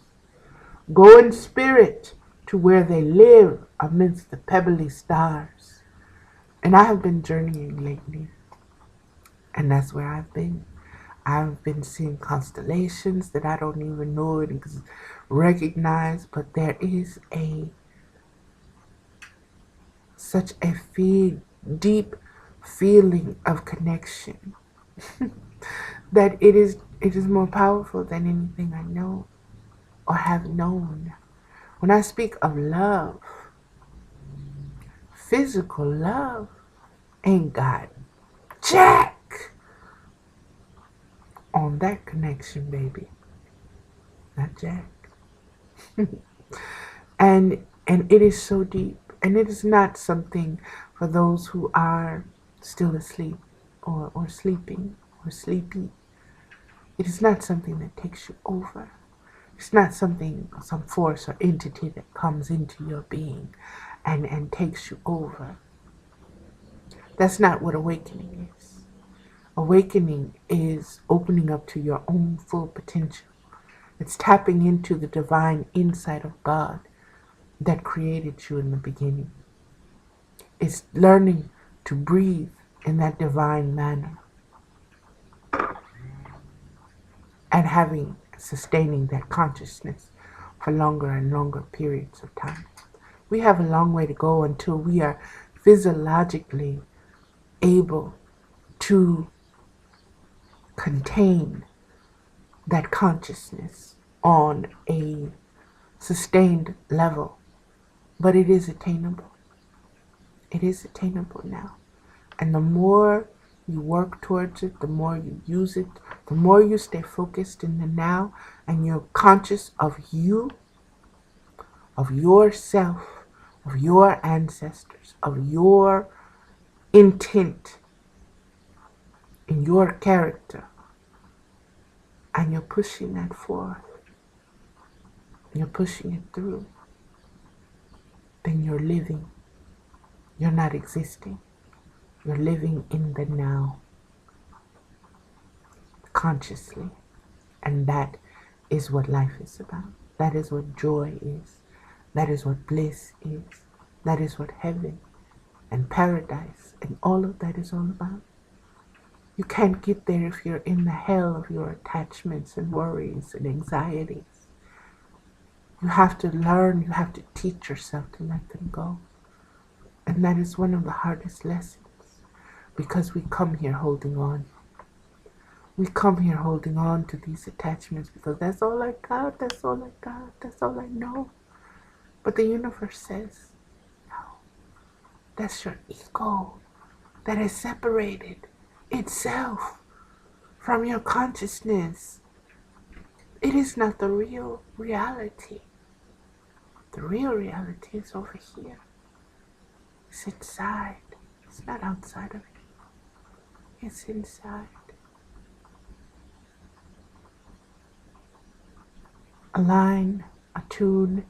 Go in spirit to where they live amidst the pebbly stars. And I have been journeying lately, and that's where I've been. I've been seeing constellations that I don't even know and recognize, but there is such a deep feeling of connection that it is more powerful than anything I know or have known. When I speak of love, physical love ain't got jack on that connection, baby. Not jack. And it is so deep. And it is not something for those who are still asleep or sleeping or sleepy. It is not something that takes you over. It's not something, some force or entity that comes into your being and takes you over. That's not what awakening is. Awakening is opening up to your own full potential. It's tapping into the divine insight of God that created you in the beginning. It's learning to breathe in that divine manner and sustaining that consciousness for longer and longer periods of time. We have a long way to go until we are physiologically able to contain that consciousness on a sustained level. But it is attainable. It is attainable now. And the more you work towards it, the more you use it, the more you stay focused in the now, and you're conscious of you, of yourself, of your ancestors, of your intent in your character, and you're pushing that forth, you're pushing it through, then you're living. You're not existing. You're living in the now, consciously. And that is what life is about. That is what joy is. That is what bliss is. That is what heaven and paradise and all of that is all about. You can't get there if you're in the hell of your attachments and worries and anxieties. You have to learn, you have to teach yourself to let them go. And that is one of the hardest lessons, because we come here holding on. We come here holding on to these attachments because that's all I got, that's all I got, that's all I know. But the universe says, no, that's your ego that has separated itself from your consciousness. It is not the real reality. The real reality is over here. It's inside. It's not outside of you. It's inside. Align, attune,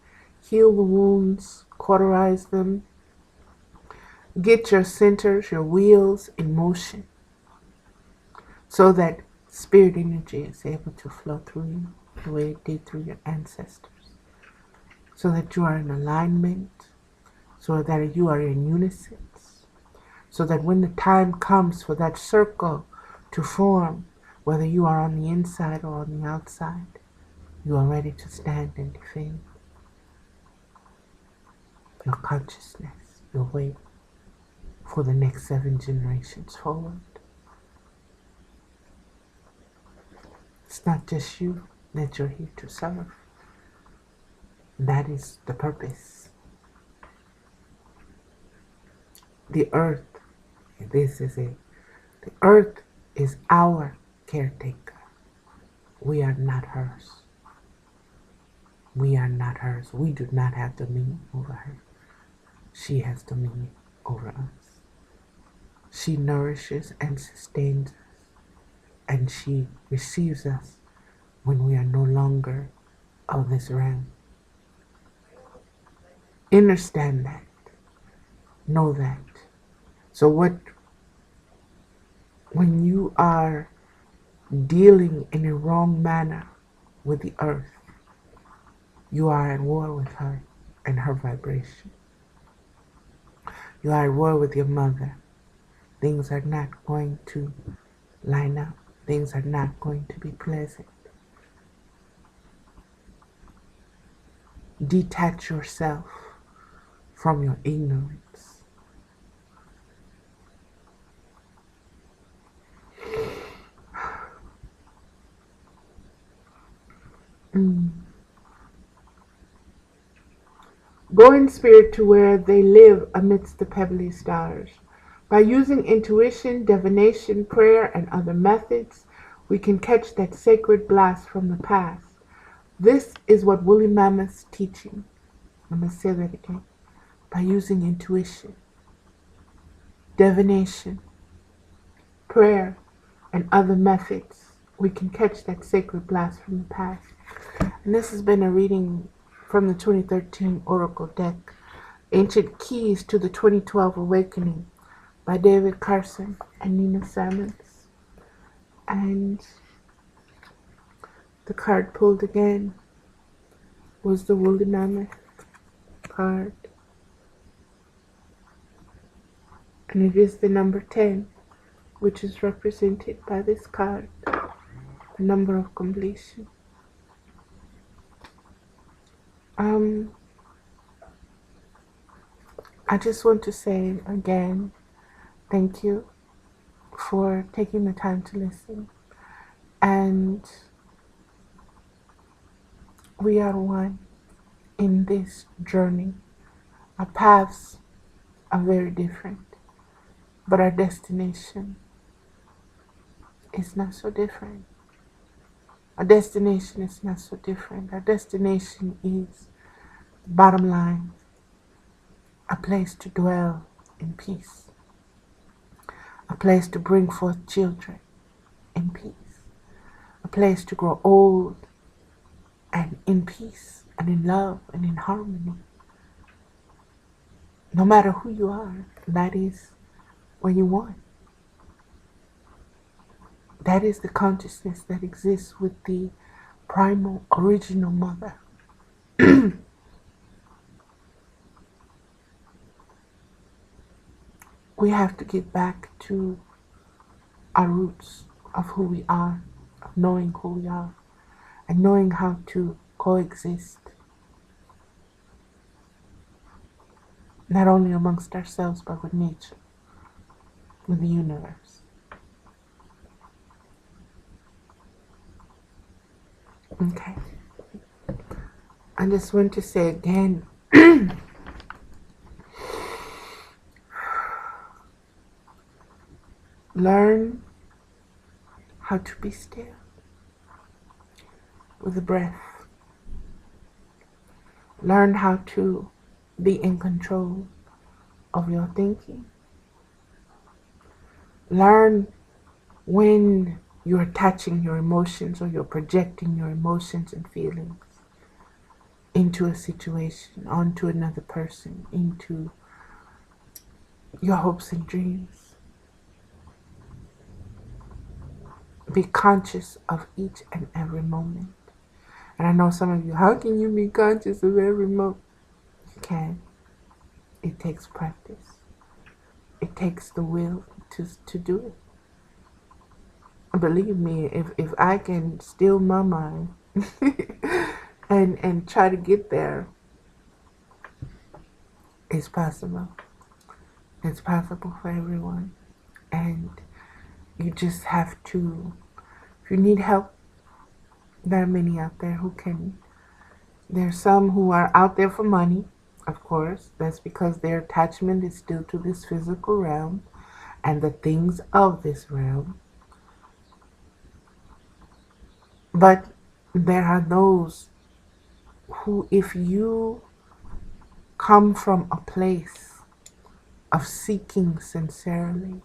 heal the wounds, cauterize them. Get your centers, your wheels in motion so that spirit energy is able to flow through you the way it did through your ancestors. So that you are in alignment, so that you are in unison, so that when the time comes for that circle to form, whether you are on the inside or on the outside, you are ready to stand and defend your consciousness, your way for the next 7 generations forward. It's not just you that you're here to serve. That is the purpose. The earth, the earth is our caretaker. We are not hers. We are not hers. We do not have dominion over her. She has dominion over us. She nourishes and sustains us, and she receives us when we are no longer of this realm. Understand that. Know that. So when you are dealing in a wrong manner with the earth, you are at war with her and her vibration. You are at war with your mother. Things are not going to line up. Things are not going to be pleasant. Detach yourself from your ignorance. Go in spirit to where they live amidst the pebbly stars. By using intuition, divination, prayer, and other methods, we can catch that sacred blast from the past. This is what Woolly Mammoth's teaching. I'm going to say that again. By using intuition, divination, prayer, and other methods, we can catch that sacred blast from the past. And this has been a reading from the 2013 Oracle deck, Ancient Keys to the 2012 Awakening by David Carson and Nina Sammons. And the card pulled again was the Woolly Mammoth card. And it is the number 10, which is represented by this card, the number of completion. I just want to say again, thank you for taking the time to listen. And we are one in this journey. Our paths are very different, but our destination is not so different. Our destination is not so different. Our destination is, bottom line, a place to dwell in peace, a place to bring forth children in peace, a place to grow old and in peace and in love and in harmony. No matter who you are, that is what you want. That is the consciousness that exists with the primal original mother. We have to get back to our roots of who we are, of knowing who we are, and knowing how to coexist, not only amongst ourselves, but with nature, with the universe. Okay. I just want to say again, learn how to be still with the breath. Learn how to be in control of your thinking. Learn when you're attaching your emotions or you're projecting your emotions and feelings into a situation, onto another person, into your hopes and dreams. Be conscious of each and every moment. And I know some of you, how can you be conscious of every moment? You can. It takes practice. It takes the will to do it. Believe me, if I can still my mind and try to get there, it's possible. It's possible for everyone. And you just have to, if you need help, there are many out there who can. There's some who are out there for money, of course. That's because their attachment is still to this physical realm and the things of this realm. But there are those who, if you come from a place of seeking sincerely,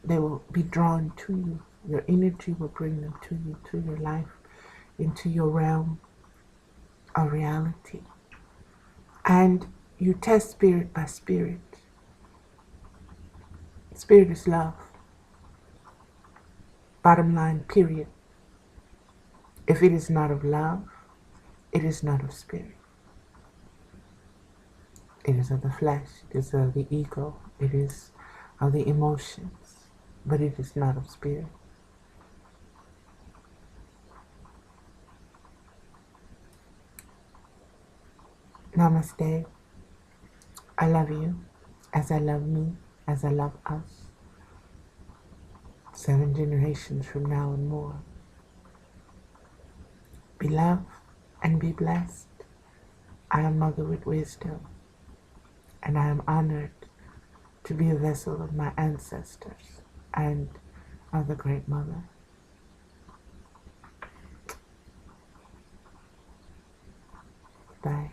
they will be drawn to you. Your energy will bring them to you, to your life, into your realm of reality. And you test spirit by spirit. Spirit is love. Bottom line, period. If it is not of love, it is not of spirit. It is of the flesh, it is of the ego, it is of the emotions, but it is not of spirit. Namaste. I love you as I love me, as I love us. 7 generations from now and more. Be loved and be blessed. I am Mother with wisdom, and I am honored to be a vessel of my ancestors and of the Great Mother. Bye.